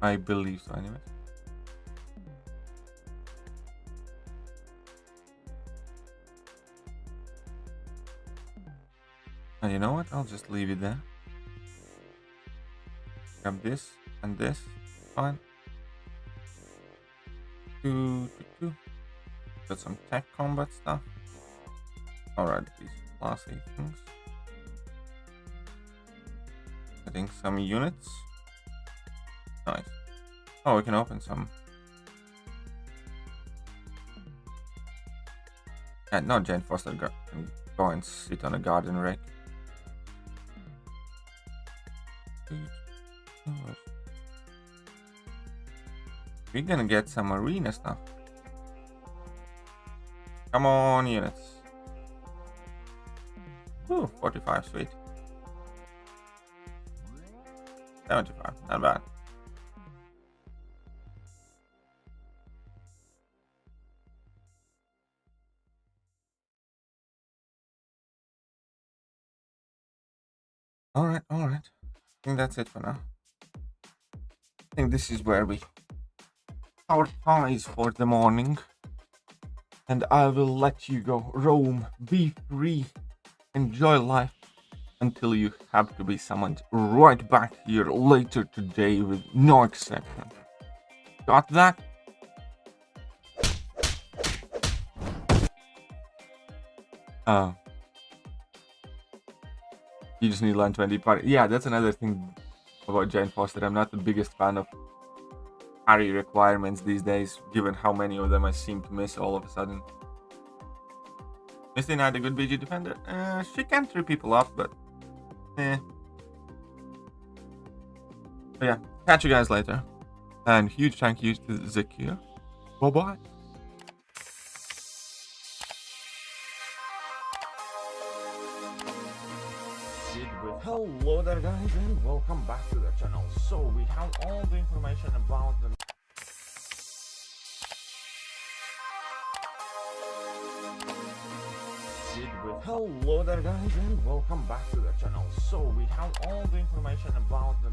[SPEAKER 1] I believe so, anyway. And you know what? I'll just leave it there. Grab this and this. Fine. Two. Got some tech combat stuff. Alright, these classy things. Getting some units. Nice. Oh, we can open some. Yeah, no, Jane Foster can go and sit on a garden rake. We're gonna get some arena stuff. Come on, units. Ooh, 45, sweet. 75, not bad. Alright. I think that's it for now. I think this is where we our ties for the morning. And I will let you go roam, be free, enjoy life until you have to be summoned right back here later today with no exception. Got that? You just need line 20 party. Yeah, that's another thing about Jane Foster. I'm not the biggest fan of parry requirements these days, given how many of them I seem to miss all of a sudden. Misty Knight, a good BG defender? She can trip people up, but But yeah, catch you guys later. And huge thank you to ZeroFrostNinja. Bye-bye. Hello there guys and welcome back to the channel. So we have all the information about the Hello there guys and welcome back to the channel. So we have all the information about the